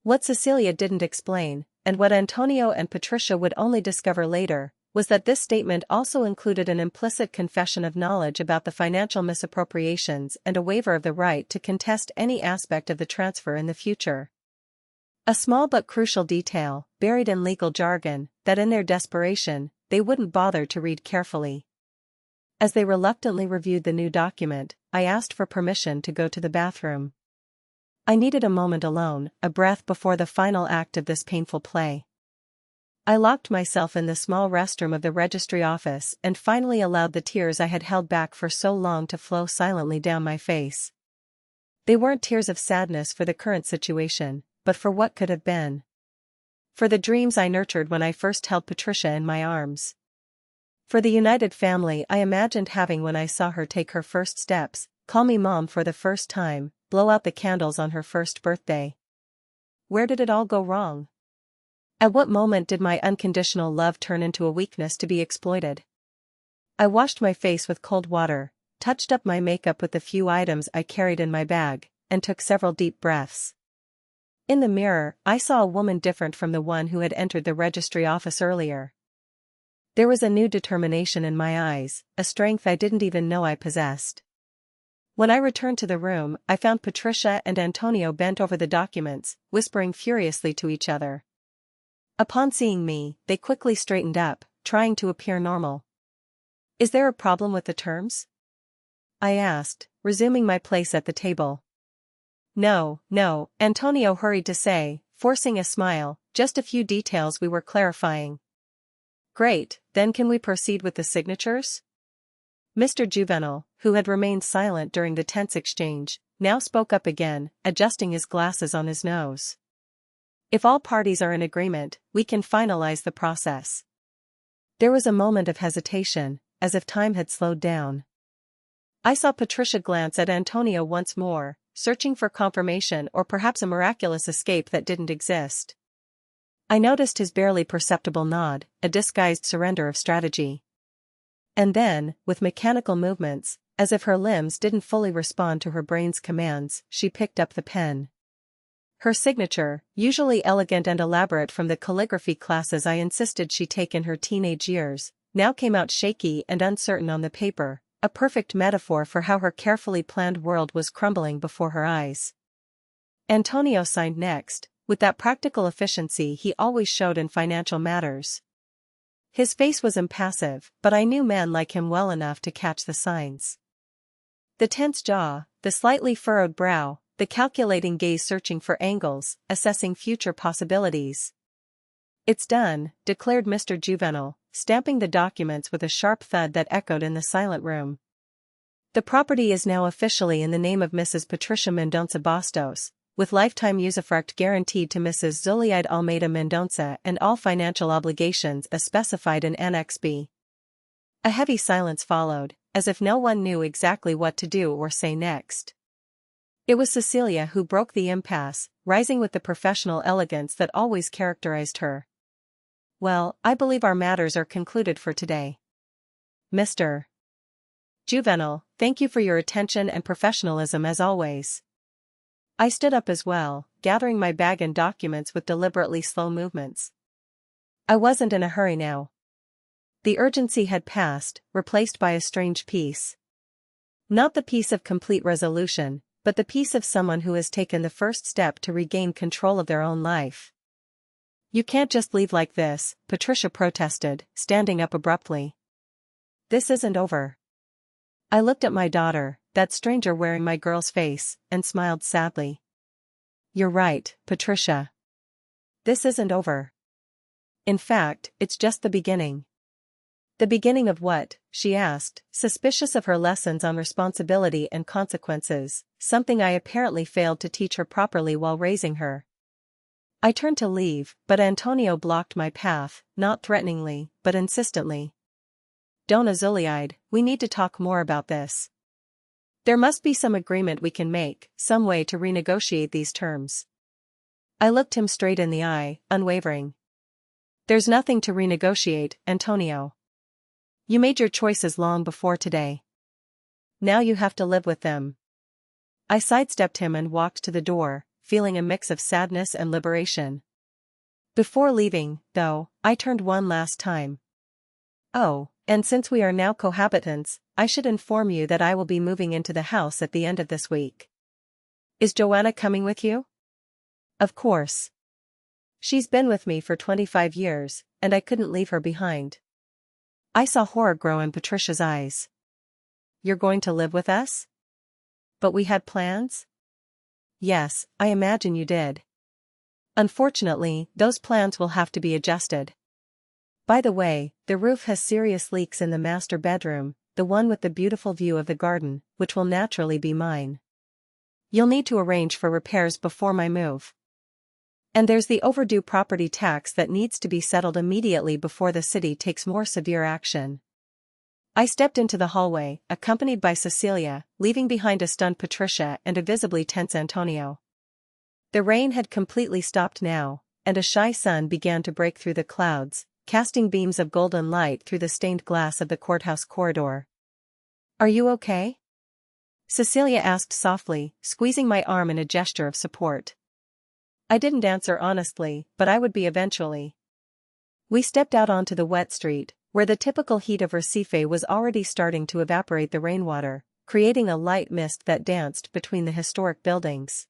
What Cecilia didn't explain, and what Antonio and Patricia would only discover later, was that this statement also included an implicit confession of knowledge about the financial misappropriations and a waiver of the right to contest any aspect of the transfer in the future. A small but crucial detail, buried in legal jargon, that in their desperation, they wouldn't bother to read carefully. As they reluctantly reviewed the new document, I asked for permission to go to the bathroom. I needed a moment alone, a breath before the final act of this painful play. I locked myself in the small restroom of the registry office and finally allowed the tears I had held back for so long to flow silently down my face. They weren't tears of sadness for the current situation, but for what could have been. For the dreams I nurtured when I first held Patricia in my arms. For the united family I imagined having when I saw her take her first steps, call me mom for the first time, blow out the candles on her first birthday. Where did it all go wrong? At what moment did my unconditional love turn into a weakness to be exploited? I washed my face with cold water, touched up my makeup with the few items I carried in my bag, and took several deep breaths. In the mirror, I saw a woman different from the one who had entered the registry office earlier. There was a new determination in my eyes, a strength I didn't even know I possessed. When I returned to the room, I found Patricia and Antonio bent over the documents, whispering furiously to each other. Upon seeing me, they quickly straightened up, trying to appear normal. "Is there a problem with the terms?" I asked, resuming my place at the table. No, Antonio hurried to say, forcing a smile, "just a few details we were clarifying." "Great, then can we proceed with the signatures?" Mr. Juvenal, who had remained silent during the tense exchange, now spoke up again, adjusting his glasses on his nose. "If all parties are in agreement, we can finalize the process." There was a moment of hesitation, as if time had slowed down. I saw Patricia glance at Antonio once more, searching for confirmation or perhaps a miraculous escape that didn't exist. I noticed his barely perceptible nod, a disguised surrender of strategy. And then, with mechanical movements, as if her limbs didn't fully respond to her brain's commands, she picked up the pen. Her signature, usually elegant and elaborate from the calligraphy classes I insisted she take in her teenage years, now came out shaky and uncertain on the paper, a perfect metaphor for how her carefully planned world was crumbling before her eyes. Antonio signed next, with that practical efficiency he always showed in financial matters. His face was impassive, but I knew men like him well enough to catch the signs. The tense jaw, the slightly furrowed brow, the calculating gaze searching for angles, assessing future possibilities. "It's done," declared Mr. Juvenal, stamping the documents with a sharp thud that echoed in the silent room. "The property is now officially in the name of Mrs. Patricia Mendonça Bastos, with lifetime usufruct guaranteed to Mrs. Zuleide Almeida Mendonça and all financial obligations as specified in Annex B. A heavy silence followed, as if no one knew exactly what to do or say next. It was Cecilia who broke the impasse, rising with the professional elegance that always characterized her. "Well, I believe our matters are concluded for today. Mr. Juvenal, thank you for your attention and professionalism as always." I stood up as well, gathering my bag and documents with deliberately slow movements. I wasn't in a hurry now. The urgency had passed, replaced by a strange peace. Not the peace of complete resolution, but the peace of someone who has taken the first step to regain control of their own life. "You can't just leave like this," Patricia protested, standing up abruptly. "This isn't over." I looked at my daughter, that stranger wearing my girl's face, and smiled sadly. "You're right, Patricia. This isn't over. In fact, it's just the beginning." "The beginning of what?" she asked, suspicious of her lessons on responsibility and consequences, something I apparently failed to teach her properly while raising her. I turned to leave, but Antonio blocked my path, not threateningly, but insistently. "Dona Zuleide, we need to talk more about this. There must be some agreement we can make, some way to renegotiate these terms." I looked him straight in the eye, unwavering. "There's nothing to renegotiate, Antonio. You made your choices long before today. Now you have to live with them." I sidestepped him and walked to the door, feeling a mix of sadness and liberation. Before leaving, though, I turned one last time. "Oh, and since we are now cohabitants, I should inform you that I will be moving into the house at the end of this week." "Is Joanna coming with you?" "Of course. She's been with me for 25 years, and I couldn't leave her behind." I saw horror grow in Patricia's eyes. "You're going to live with us?" "But we had plans?" "Yes, I imagine you did. Unfortunately, those plans will have to be adjusted. By the way, the roof has serious leaks in the master bedroom, the one with the beautiful view of the garden, which will naturally be mine. You'll need to arrange for repairs before my move. And there's the overdue property tax that needs to be settled immediately before the city takes more severe action." I stepped into the hallway, accompanied by Cecilia, leaving behind a stunned Patricia and a visibly tense Antonio. The rain had completely stopped now, and a shy sun began to break through the clouds, casting beams of golden light through the stained glass of the courthouse corridor. "Are you okay?" Cecilia asked softly, squeezing my arm in a gesture of support. I didn't answer honestly, but I would be eventually. We stepped out onto the wet street, where the typical heat of Recife was already starting to evaporate the rainwater, creating a light mist that danced between the historic buildings.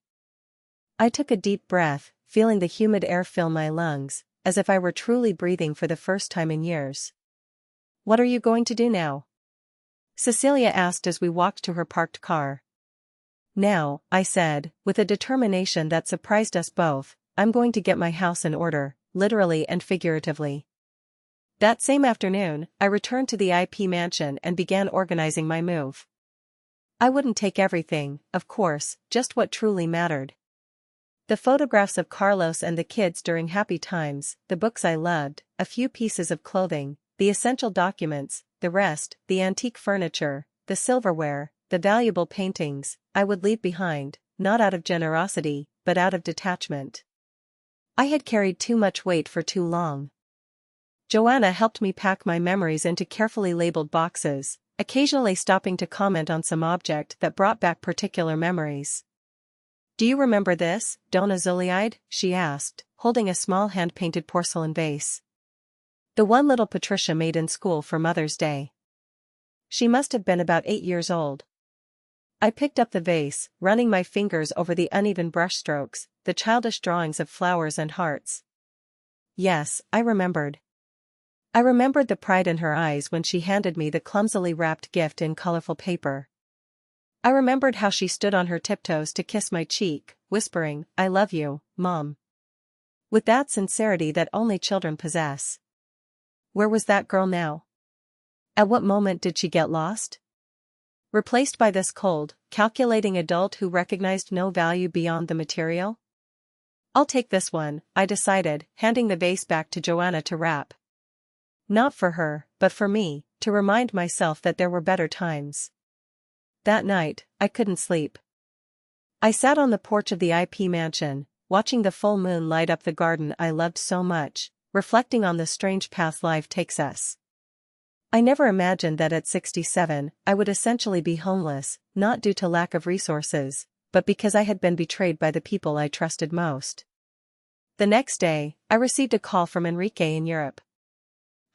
I took a deep breath, feeling the humid air fill my lungs, as if I were truly breathing for the first time in years. "What are you going to do now?" Cecilia asked as we walked to her parked car. "Now," I said, with a determination that surprised us both, "I'm going to get my house in order, literally and figuratively." That same afternoon, I returned to the IP mansion and began organizing my move. I wouldn't take everything, of course, just what truly mattered. The photographs of Carlos and the kids during happy times, the books I loved, a few pieces of clothing, the essential documents, the rest, the antique furniture, the silverware, the valuable paintings, I would leave behind, not out of generosity, but out of detachment. I had carried too much weight for too long. Joanna helped me pack my memories into carefully labeled boxes, occasionally stopping to comment on some object that brought back particular memories. "Do you remember this, Dona Zuleide?" she asked, holding a small hand-painted porcelain vase. "The one little Patricia made in school for Mother's Day." She must have been about 8 years old. I picked up the vase, running my fingers over the uneven brushstrokes, the childish drawings of flowers and hearts. Yes, I remembered. I remembered the pride in her eyes when she handed me the clumsily wrapped gift in colorful paper. I remembered how she stood on her tiptoes to kiss my cheek, whispering, "I love you, Mom," with that sincerity that only children possess. Where was that girl now? At what moment did she get lost? replaced by this cold, calculating adult who recognized no value beyond the material? I'll take this one, I decided, handing the vase back to Joanna to wrap. Not for her, but for me, to remind myself that there were better times. That night, I couldn't sleep. I sat on the porch of the IP mansion, watching the full moon light up the garden I loved so much, reflecting on the strange path life takes us. I never imagined that at 67, I would essentially be homeless, not due to lack of resources, but because I had been betrayed by the people I trusted most. The next day, I received a call from Enrique in Europe.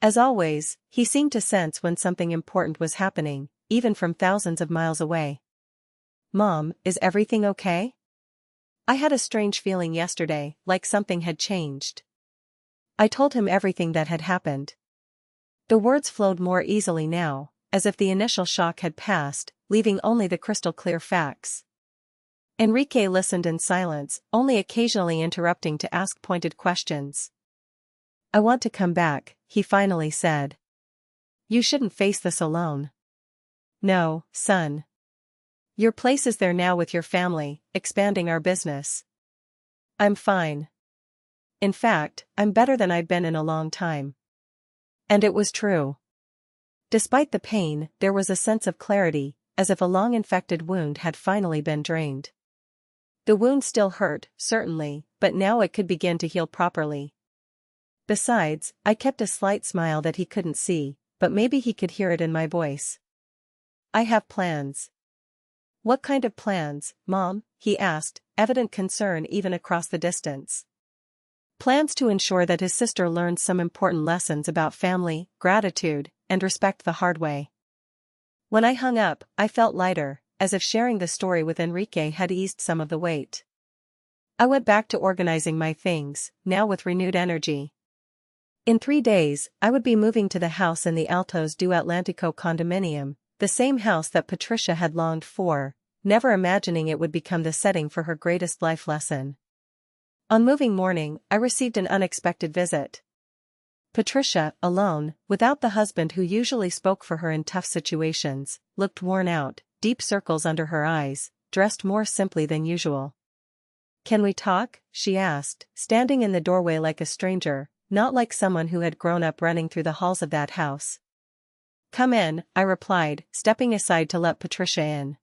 As always, he seemed to sense when something important was happening, even from thousands of miles away. "Mom, is everything okay?" I had a strange feeling yesterday, like something had changed. I told him everything that had happened. The words flowed more easily now, as if the initial shock had passed, leaving only the crystal-clear facts. Enrique listened in silence, only occasionally interrupting to ask pointed questions. "I want to come back," he finally said. "You shouldn't face this alone." "No, son. Your place is there now with your family, expanding our business. I'm fine. In fact, I'm better than I've been in a long time." And it was true. Despite the pain, there was a sense of clarity, as if a long-infected wound had finally been drained. The wound still hurt, certainly, but now it could begin to heal properly. Besides, I kept a slight smile that he couldn't see, but maybe he could hear it in my voice. "I have plans." "What kind of plans, Mom?" he asked, evident concern even across the distance. Plans to ensure that his sister learned some important lessons about family, gratitude, and respect the hard way. When I hung up, I felt lighter, as if sharing the story with Enrique had eased some of the weight. I went back to organizing my things, now with renewed energy. In 3 days, I would be moving to the house in the Altos do Atlantico condominium, the same house that Patricia had longed for, never imagining it would become the setting for her greatest life lesson. On moving morning, I received an unexpected visit. Patricia, alone, without the husband who usually spoke for her in tough situations, looked worn out, deep circles under her eyes, dressed more simply than usual. "Can we talk?" she asked, standing in the doorway like a stranger, not like someone who had grown up running through the halls of that house. "Come in," I replied, stepping aside to let Patricia in.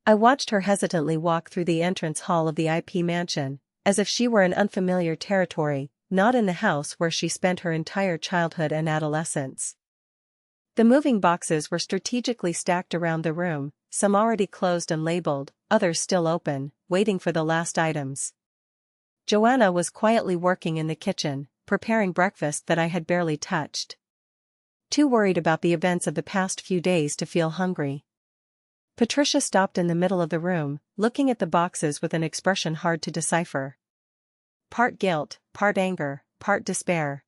I watched her hesitantly walk through the entrance hall of the IP mansion, as if she were in unfamiliar territory, not in the house where she spent her entire childhood and adolescence. The moving boxes were strategically stacked around the room, some already closed and labeled, others still open, waiting for the last items. Joanna was quietly working in the kitchen, preparing breakfast that I had barely touched. Too worried about the events of the past few days to feel hungry. Patricia stopped in the middle of the room, looking at the boxes with an expression hard to decipher. Part guilt, part anger, part despair.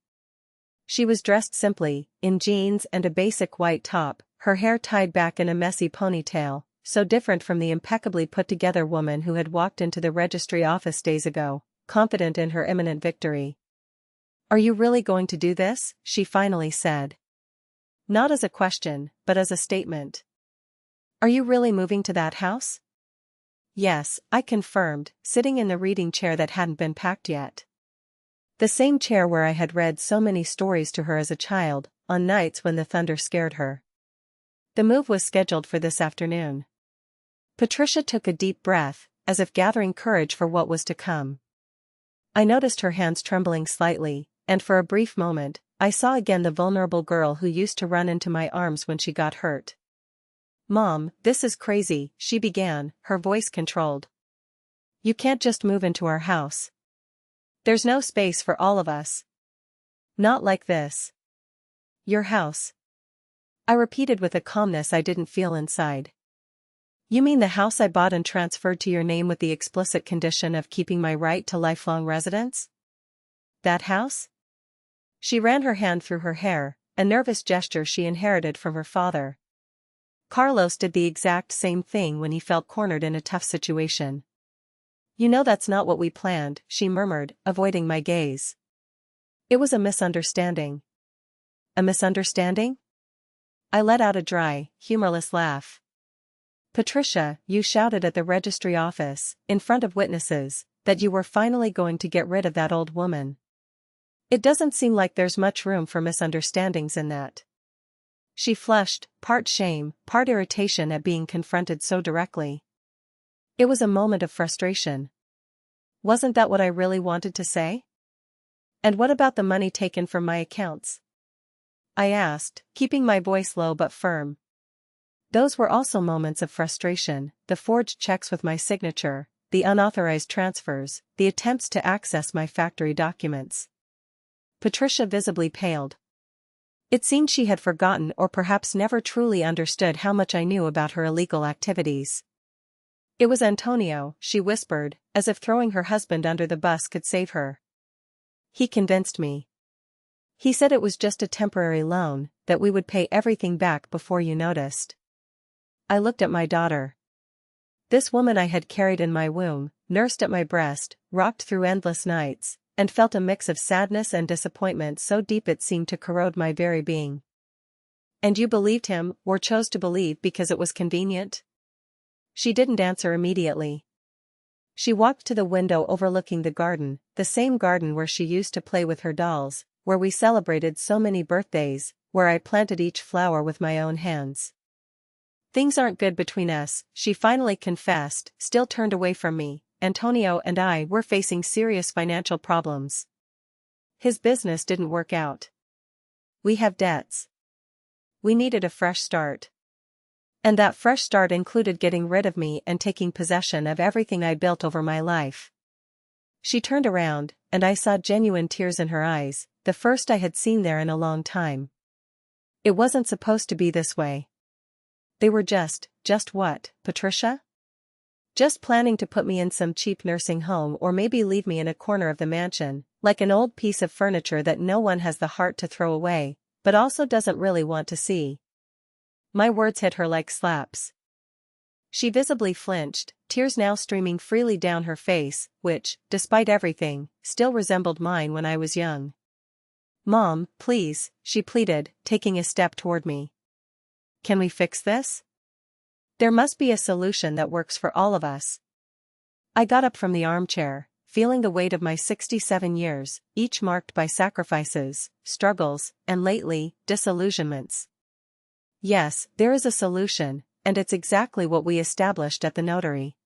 She was dressed simply, in jeans and a basic white top, her hair tied back in a messy ponytail, so different from the impeccably put-together woman who had walked into the registry office days ago, confident in her imminent victory. "Are you really going to do this?" she finally said. Not as a question, but as a statement. "Are you really moving to that house?" "Yes," I confirmed, sitting in the reading chair that hadn't been packed yet. The same chair where I had read so many stories to her as a child, on nights when the thunder scared her. The move was scheduled for this afternoon. Patricia took a deep breath, as if gathering courage for what was to come. I noticed her hands trembling slightly, and for a brief moment, I saw again the vulnerable girl who used to run into my arms when she got hurt. "Mom, this is crazy," she began, her voice controlled. "You can't just move into our house. There's no space for all of us. Not like this. Your house." I repeated with a calmness I didn't feel inside. "You mean the house I bought and transferred to your name with the explicit condition of keeping my right to lifelong residence? That house?" She ran her hand through her hair, a nervous gesture she inherited from her father. Carlos did the exact same thing when he felt cornered in a tough situation. "You know that's not what we planned," she murmured, avoiding my gaze. "It was a misunderstanding." "A misunderstanding?" I let out a dry, humorless laugh. Patricia, you shouted at the registry office, in front of witnesses, that you were finally going to get rid of that old woman. It doesn't seem like there's much room for misunderstandings in that. She flushed, part shame, part irritation at being confronted so directly. It was a moment of frustration. Wasn't that what I really wanted to say? And what about the money taken from my accounts? I asked, keeping my voice low but firm. Those were also moments of frustration, the forged checks with my signature, the unauthorized transfers, the attempts to access my factory documents. Patricia visibly paled. It seemed she had forgotten or perhaps never truly understood how much I knew about her illegal activities. It was Antonio, she whispered, as if throwing her husband under the bus could save her. He convinced me. He said it was just a temporary loan, that we would pay everything back before you noticed. I looked at my daughter. This woman I had carried in my womb, nursed at my breast, rocked through endless nights, and felt a mix of sadness and disappointment so deep it seemed to corrode my very being. And you believed him, or chose to believe because it was convenient? She didn't answer immediately. She walked to the window overlooking the garden, the same garden where she used to play with her dolls, where we celebrated so many birthdays, where I planted each flower with my own hands. Things aren't good between us, she finally confessed, still turned away from me. Antonio and I were facing serious financial problems. His business didn't work out. We have debts. We needed a fresh start. And that fresh start included getting rid of me and taking possession of everything I built over my life. She turned around, and I saw genuine tears in her eyes, the first I had seen there in a long time. It wasn't supposed to be this way. They were just what, Patricia? Just planning to put me in some cheap nursing home or maybe leave me in a corner of the mansion, like an old piece of furniture that no one has the heart to throw away, but also doesn't really want to see. My words hit her like slaps. She visibly flinched, tears now streaming freely down her face, which, despite everything, still resembled mine when I was young. Mom, please, she pleaded, taking a step toward me. Can we fix this? There must be a solution that works for all of us. I got up from the armchair, feeling the weight of my 67 years, each marked by sacrifices, struggles, and lately, disillusionments. Yes, there is a solution, and it's exactly what we established at the notary.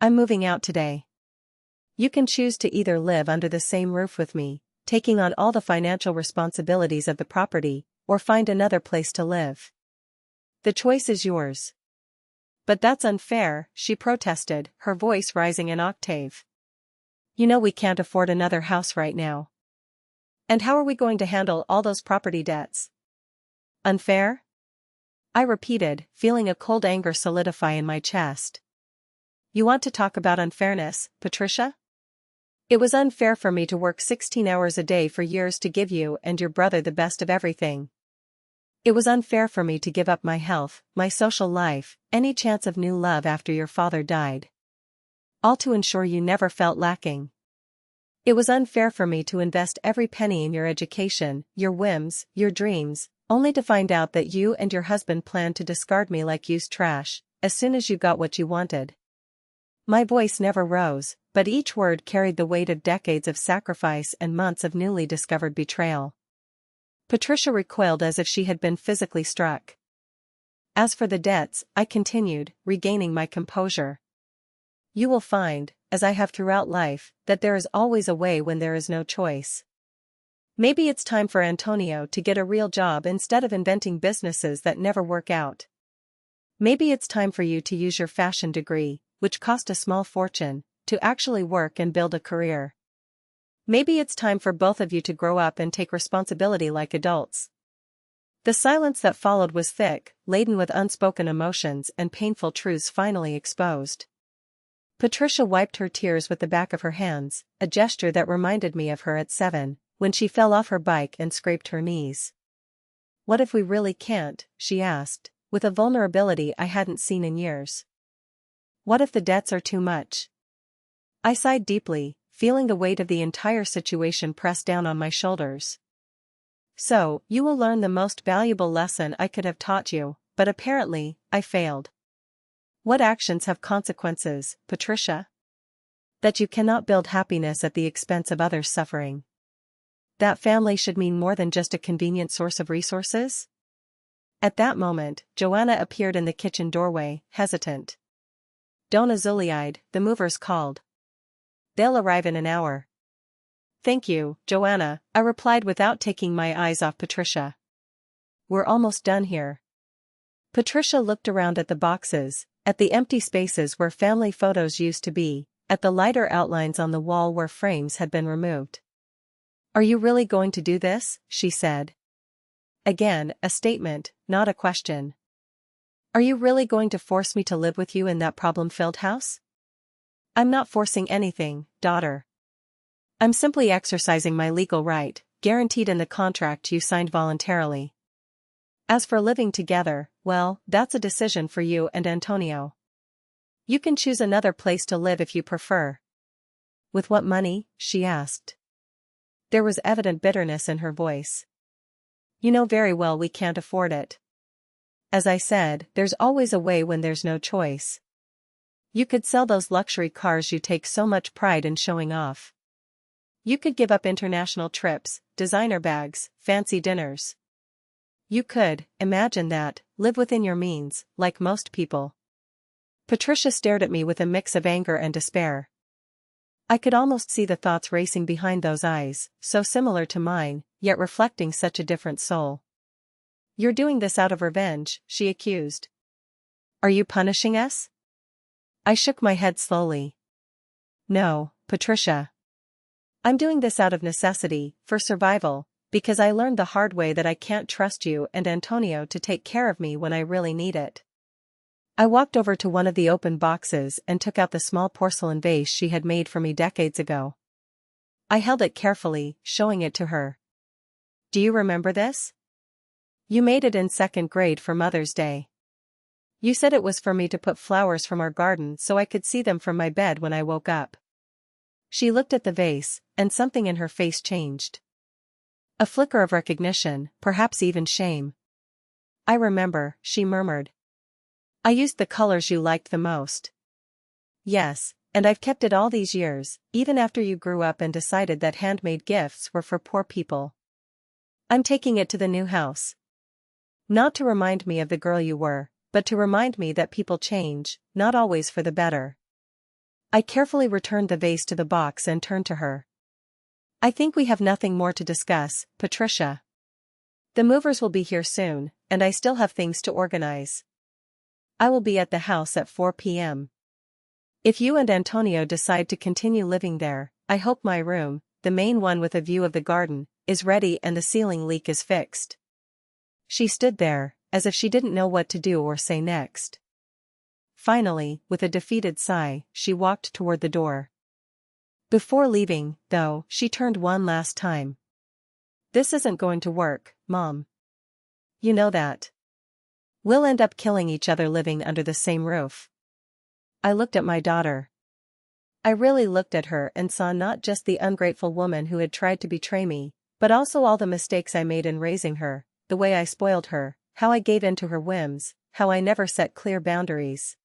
I'm moving out today. You can choose to either live under the same roof with me, taking on all the financial responsibilities of the property, or find another place to live. The choice is yours. But that's unfair, she protested, her voice rising an octave. You know we can't afford another house right now. And how are we going to handle all those property debts? Unfair? I repeated, feeling a cold anger solidify in my chest. You want to talk about unfairness, Patricia? It was unfair for me to work 16 hours a day for years to give you and your brother the best of everything. It was unfair for me to give up my health, my social life, any chance of new love after your father died. All to ensure you never felt lacking. It was unfair for me to invest every penny in your education, your whims, your dreams, only to find out that you and your husband planned to discard me like used trash, as soon as you got what you wanted. My voice never rose, but each word carried the weight of decades of sacrifice and months of newly discovered betrayal. Patricia recoiled as if she had been physically struck. As for the debts, I continued, regaining my composure. You will find, as I have throughout life, that there is always a way when there is no choice. Maybe it's time for Antonio to get a real job instead of inventing businesses that never work out. Maybe it's time for you to use your fashion degree, which cost a small fortune, to actually work and build a career. Maybe it's time for both of you to grow up and take responsibility like adults. The silence that followed was thick, laden with unspoken emotions and painful truths finally exposed. Patricia wiped her tears with the back of her hands, a gesture that reminded me of her at 7, when she fell off her bike and scraped her knees. What if we really can't, she asked, with a vulnerability I hadn't seen in years. What if the debts are too much? I sighed deeply, feeling the weight of the entire situation press down on my shoulders. So, you will learn the most valuable lesson I could have taught you, but apparently, I failed. What actions have consequences, Patricia? That you cannot build happiness at the expense of others' suffering. That family should mean more than just a convenient source of resources? At that moment, Joanna appeared in the kitchen doorway, hesitant. Donna Zuliide, the movers called. They'll arrive in an hour. Thank you, Joanna, I replied without taking my eyes off Patricia. We're almost done here. Patricia looked around at the boxes, at the empty spaces where family photos used to be, at the lighter outlines on the wall where frames had been removed. Are you really going to do this? She said. Again, a statement, not a question. Are you really going to force me to live with you in that problem-filled house? I'm not forcing anything, daughter. I'm simply exercising my legal right, guaranteed in the contract you signed voluntarily. As for living together, well, that's a decision for you and Antonio. You can choose another place to live if you prefer. With what money? She asked. There was evident bitterness in her voice. You know very well we can't afford it. As I said, there's always a way when there's no choice. You could sell those luxury cars you take so much pride in showing off. You could give up international trips, designer bags, fancy dinners. You could, imagine that, live within your means, like most people. Patricia stared at me with a mix of anger and despair. I could almost see the thoughts racing behind those eyes, so similar to mine, yet reflecting such a different soul. You're doing this out of revenge, she accused. Are you punishing us? I shook my head slowly. No, Patricia. I'm doing this out of necessity, for survival, because I learned the hard way that I can't trust you and Antonio to take care of me when I really need it. I walked over to one of the open boxes and took out the small porcelain vase she had made for me decades ago. I held it carefully, showing it to her. Do you remember this? You made it in second grade for Mother's Day. You said it was for me to put flowers from our garden so I could see them from my bed when I woke up. She looked at the vase, and something in her face changed. A flicker of recognition, perhaps even shame. I remember, she murmured. I used the colors you liked the most. Yes, and I've kept it all these years, even after you grew up and decided that handmade gifts were for poor people. I'm taking it to the new house. Not to remind me of the girl you were, but to remind me that people change, not always for the better. I carefully returned the vase to the box and turned to her. I think we have nothing more to discuss, Patricia. The movers will be here soon, and I still have things to organize. I will be at the house at 4 p.m. If you and Antonio decide to continue living there, I hope my room, the main one with a view of the garden, is ready and the ceiling leak is fixed. She stood there, as if she didn't know what to do or say next. Finally, with a defeated sigh, she walked toward the door. Before leaving, though, she turned one last time. This isn't going to work, Mom. You know that. We'll end up killing each other living under the same roof. I looked at my daughter. I really looked at her and saw not just the ungrateful woman who had tried to betray me, but also all the mistakes I made in raising her, the way I spoiled her, how I gave in to her whims, how I never set clear boundaries.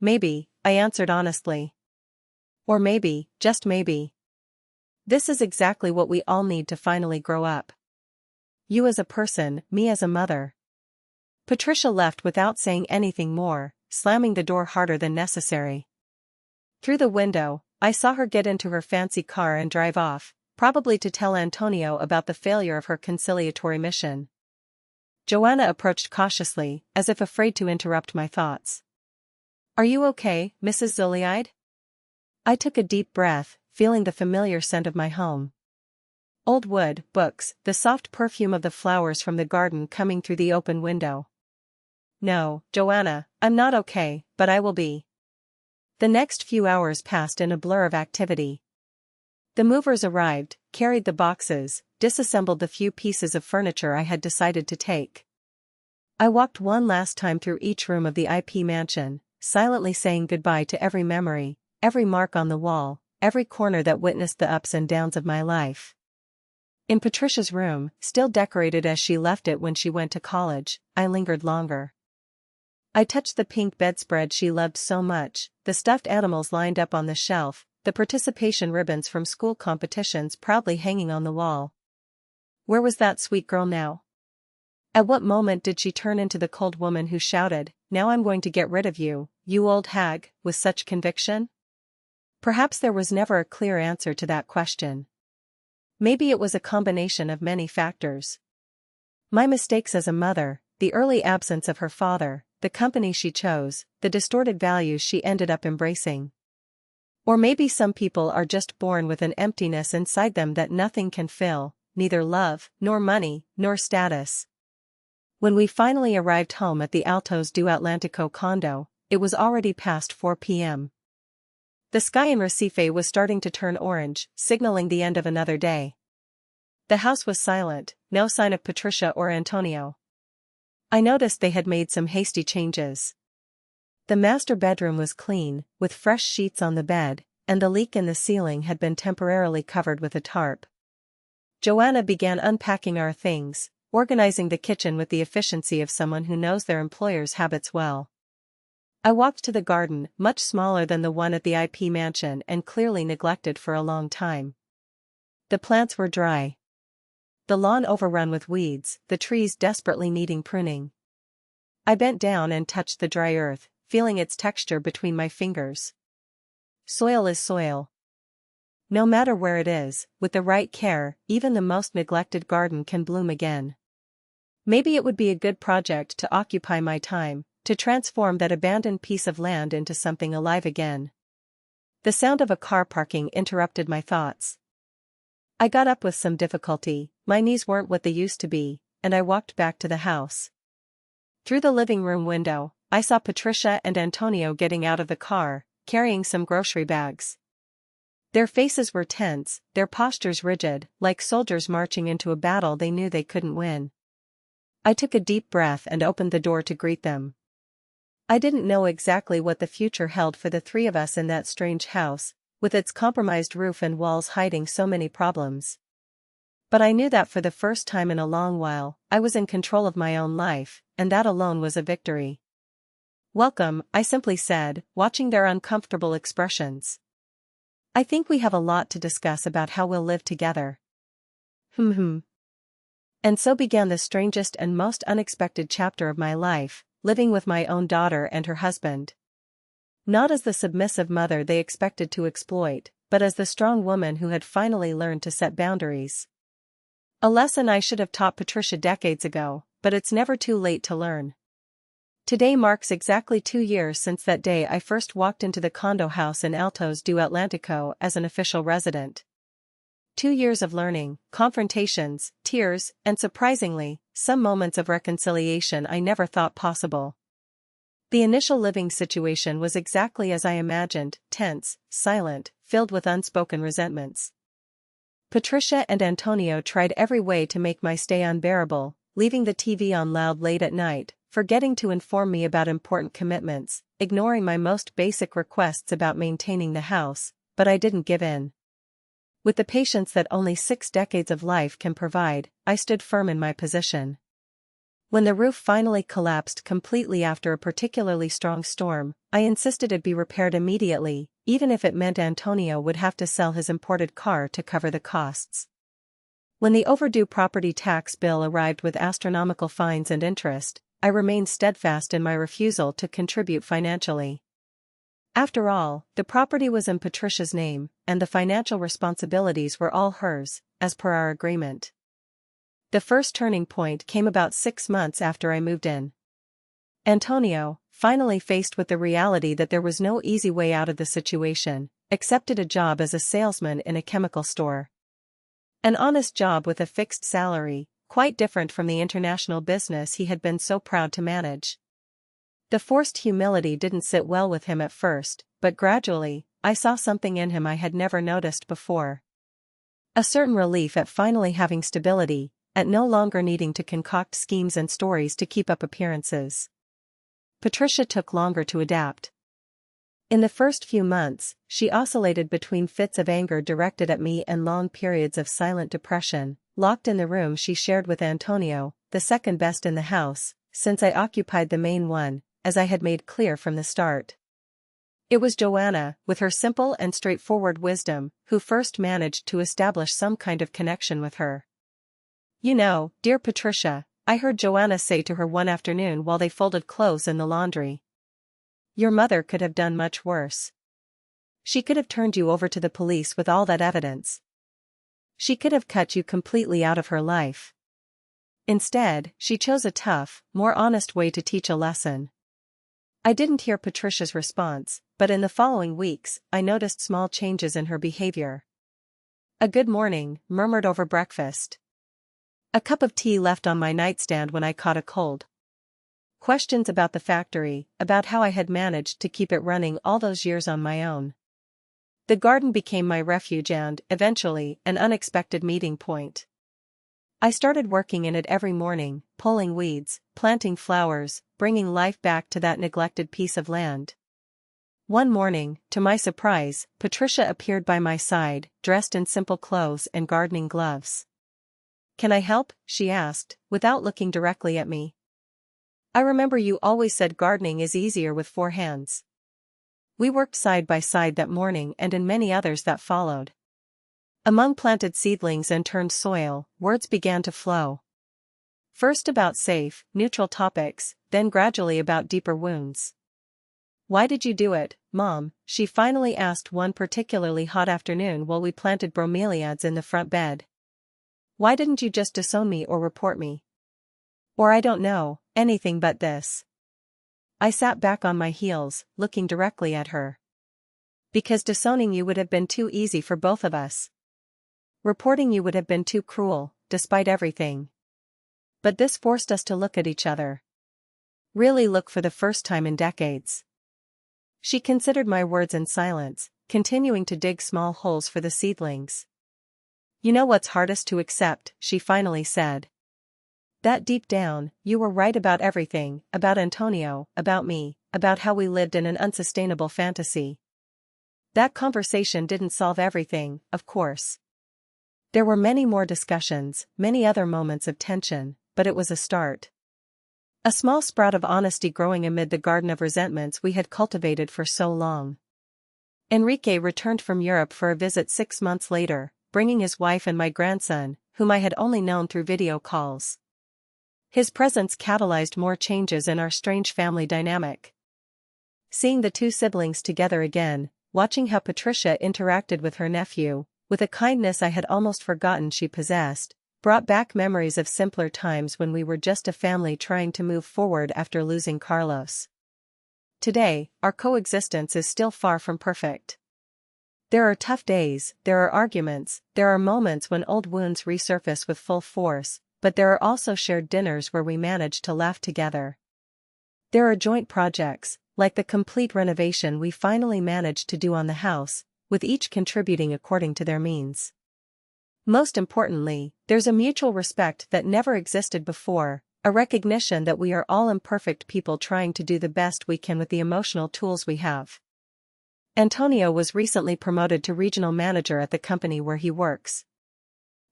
Maybe, I answered honestly. Or maybe, just maybe. This is exactly what we all need to finally grow up. You as a person, me as a mother. Patricia left without saying anything more, slamming the door harder than necessary. Through the window, I saw her get into her fancy car and drive off, probably to tell Antonio about the failure of her conciliatory mission. Joanna approached cautiously, as if afraid to interrupt my thoughts. Are you okay, Mrs. Zuliide? I took a deep breath, feeling the familiar scent of my home. Old wood, books, the soft perfume of the flowers from the garden coming through the open window. No, Joanna, I'm not okay, but I will be. The next few hours passed in a blur of activity. The movers arrived, carried the boxes, disassembled the few pieces of furniture I had decided to take. I walked one last time through each room of the IP mansion, silently saying goodbye to every memory, every mark on the wall, every corner that witnessed the ups and downs of my life. In Patricia's room, still decorated as she left it when she went to college, I lingered longer. I touched the pink bedspread she loved so much, the stuffed animals lined up on the shelf, the participation ribbons from school competitions proudly hanging on the wall. Where was that sweet girl now? At what moment did she turn into the cold woman who shouted, "Now I'm going to get rid of you, you old hag," with such conviction? Perhaps there was never a clear answer to that question. Maybe it was a combination of many factors. My mistakes as a mother, the early absence of her father, the company she chose, the distorted values she ended up embracing. Or maybe some people are just born with an emptiness inside them that nothing can fill, neither love, nor money, nor status. When we finally arrived home at the Altos do Atlantico condo, it was already past 4 p.m. The sky in Recife was starting to turn orange, signaling the end of another day. The house was silent, no sign of Patricia or Antonio. I noticed they had made some hasty changes. The master bedroom was clean, with fresh sheets on the bed, and the leak in the ceiling had been temporarily covered with a tarp. Joanna began unpacking our things, organizing the kitchen with the efficiency of someone who knows their employer's habits well. I walked to the garden, much smaller than the one at the IP mansion and clearly neglected for a long time. The plants were dry. The lawn overrun with weeds, the trees desperately needing pruning. I bent down and touched the dry earth, feeling its texture between my fingers. Soil is soil. No matter where it is, with the right care, even the most neglected garden can bloom again. Maybe it would be a good project to occupy my time, to transform that abandoned piece of land into something alive again. The sound of a car parking interrupted my thoughts. I got up with some difficulty, my knees weren't what they used to be, and I walked back to the house. Through the living room window, I saw Patricia and Antonio getting out of the car, carrying some grocery bags. Their faces were tense, their postures rigid, like soldiers marching into a battle they knew they couldn't win. I took a deep breath and opened the door to greet them. I didn't know exactly what the future held for the three of us in that strange house, with its compromised roof and walls hiding so many problems. But I knew that for the first time in a long while, I was in control of my own life, and that alone was a victory. "Welcome," I simply said, watching their uncomfortable expressions. "I think we have a lot to discuss about how we'll live together." And so began the strangest and most unexpected chapter of my life, living with my own daughter and her husband. Not as the submissive mother they expected to exploit, but as the strong woman who had finally learned to set boundaries. A lesson I should have taught Patricia decades ago, but it's never too late to learn. Today marks exactly 2 years since that day I first walked into the condo house in Altos do Atlantico as an official resident. 2 years of learning, confrontations, tears, and surprisingly, some moments of reconciliation I never thought possible. The initial living situation was exactly as I imagined, tense, silent, filled with unspoken resentments. Patricia and Antonio tried every way to make my stay unbearable, leaving the TV on loud late at night, forgetting to inform me about important commitments, ignoring my most basic requests about maintaining the house, but I didn't give in. With the patience that only 6 decades of life can provide, I stood firm in my position. When the roof finally collapsed completely after a particularly strong storm, I insisted it be repaired immediately, even if it meant Antonio would have to sell his imported car to cover the costs. When the overdue property tax bill arrived with astronomical fines and interest, I remained steadfast in my refusal to contribute financially. After all, the property was in Patricia's name, and the financial responsibilities were all hers, as per our agreement. The first turning point came about 6 months after I moved in. Antonio, finally faced with the reality that there was no easy way out of the situation, accepted a job as a salesman in a chemical store. An honest job with a fixed salary, quite different from the international business he had been so proud to manage. The forced humility didn't sit well with him at first, but gradually, I saw something in him I had never noticed before. A certain relief at finally having stability, at no longer needing to concoct schemes and stories to keep up appearances. Patricia took longer to adapt. In the first few months, she oscillated between fits of anger directed at me and long periods of silent depression, locked in the room she shared with Antonio, the second best in the house, since I occupied the main one, as I had made clear from the start. It was Joanna, with her simple and straightforward wisdom, who first managed to establish some kind of connection with her. "You know, dear Patricia," I heard Joanna say to her one afternoon while they folded clothes in the laundry. "Your mother could have done much worse. She could have turned you over to the police with all that evidence. She could have cut you completely out of her life. Instead, she chose a tough, more honest way to teach a lesson." I didn't hear Patricia's response, but in the following weeks, I noticed small changes in her behavior. A "good morning" murmured over breakfast. A cup of tea left on my nightstand when I caught a cold. Questions about the factory, about how I had managed to keep it running all those years on my own. The garden became my refuge and, eventually, an unexpected meeting point. I started working in it every morning, pulling weeds, planting flowers, bringing life back to that neglected piece of land. One morning, to my surprise, Patricia appeared by my side, dressed in simple clothes and gardening gloves. "Can I help?" she asked, without looking directly at me. "I remember you always said gardening is easier with 4 hands." We worked side by side that morning and in many others that followed. Among planted seedlings and turned soil, words began to flow. First about safe, neutral topics, then gradually about deeper wounds. "Why did you do it, Mom?" she finally asked one particularly hot afternoon while we planted bromeliads in the front bed. "Why didn't you just disown me or report me? Or I don't know, anything but this?" I sat back on my heels, looking directly at her. "Because disowning you would have been too easy for both of us. Reporting you would have been too cruel, despite everything. But this forced us to look at each other. Really look for the first time in decades." She considered my words in silence, continuing to dig small holes for the seedlings. "You know what's hardest to accept," she finally said. "That deep down, you were right about everything, about Antonio, about me, about how we lived in an unsustainable fantasy. That conversation didn't solve everything, of course. There were many more discussions, many other moments of tension, but it was a start. A small sprout of honesty growing amid the garden of resentments we had cultivated for so long." Enrique returned from Europe for a visit 6 months later, bringing his wife and my grandson, whom I had only known through video calls. His presence catalyzed more changes in our strange family dynamic. Seeing the 2 siblings together again, watching how Patricia interacted with her nephew, with a kindness I had almost forgotten she possessed, brought back memories of simpler times when we were just a family trying to move forward after losing Carlos. Today, our coexistence is still far from perfect. There are tough days, there are arguments, there are moments when old wounds resurface with full force, but there are also shared dinners where we manage to laugh together. There are joint projects, like the complete renovation we finally managed to do on the house, with each contributing according to their means. Most importantly, there's a mutual respect that never existed before, a recognition that we are all imperfect people trying to do the best we can with the emotional tools we have. Antonio was recently promoted to regional manager at the company where he works.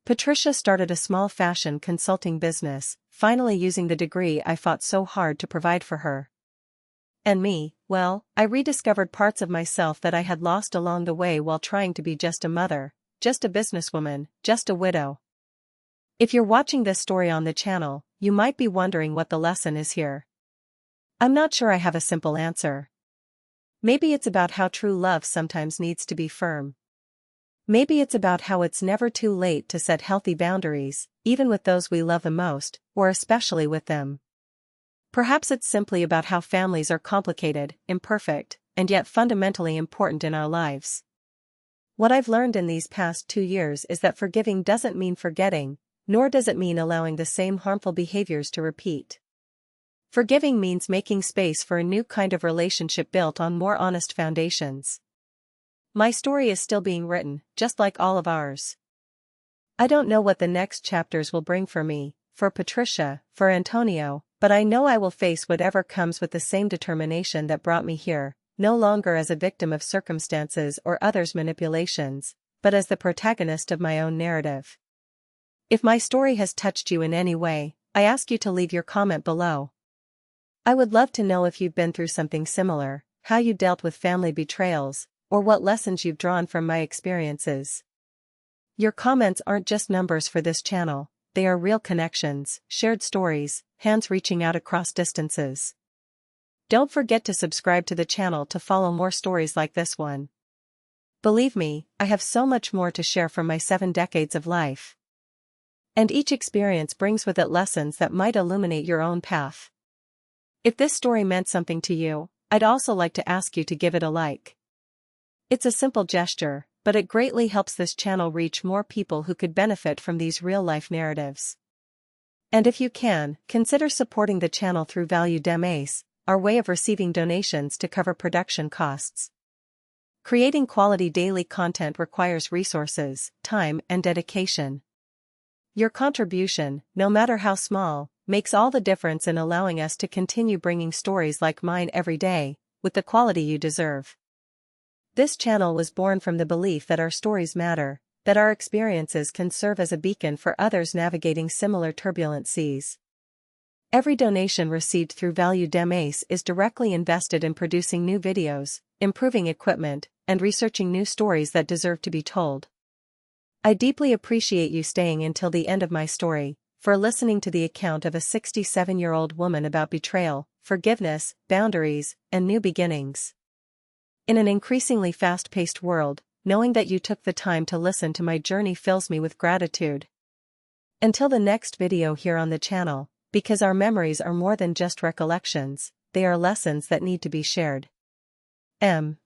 Patricia started a small fashion consulting business, finally using the degree I fought so hard to provide for her. And me, well, I rediscovered parts of myself that I had lost along the way while trying to be just a mother, just a businesswoman, just a widow. If you're watching this story on the channel, you might be wondering what the lesson is here. I'm not sure I have a simple answer. Maybe it's about how true love sometimes needs to be firm. Maybe it's about how it's never too late to set healthy boundaries, even with those we love the most, or especially with them. Perhaps it's simply about how families are complicated, imperfect, and yet fundamentally important in our lives. What I've learned in these past 2 years is that forgiving doesn't mean forgetting, nor does it mean allowing the same harmful behaviors to repeat. Forgiving means making space for a new kind of relationship built on more honest foundations. My story is still being written, just like all of ours. I don't know what the next chapters will bring for me, for Patricia, for Antonio, but I know I will face whatever comes with the same determination that brought me here, no longer as a victim of circumstances or others' manipulations, but as the protagonist of my own narrative. If my story has touched you in any way, I ask you to leave your comment below. I would love to know if you've been through something similar, how you dealt with family betrayals, or what lessons you've drawn from my experiences. Your comments aren't just numbers for this channel, they are real connections, shared stories, hands reaching out across distances. Don't forget to subscribe to the channel to follow more stories like this one. Believe me, I have so much more to share from my 7 decades of life. And each experience brings with it lessons that might illuminate your own path. If this story meant something to you, I'd also like to ask you to give it a like. It's a simple gesture, but it greatly helps this channel reach more people who could benefit from these real-life narratives. And if you can, consider supporting the channel through Value Demace, our way of receiving donations to cover production costs. Creating quality daily content requires resources, time, and dedication. Your contribution, no matter how small, makes all the difference in allowing us to continue bringing stories like mine every day, with the quality you deserve. This channel was born from the belief that our stories matter, that our experiences can serve as a beacon for others navigating similar turbulent seas. Every donation received through Value Demace is directly invested in producing new videos, improving equipment, and researching new stories that deserve to be told. I deeply appreciate you staying until the end of my story, for listening to the account of a 67-year-old woman about betrayal, forgiveness, boundaries, and new beginnings. In an increasingly fast-paced world, knowing that you took the time to listen to my journey fills me with gratitude. Until the next video here on the channel, because our memories are more than just recollections, they are lessons that need to be shared. M.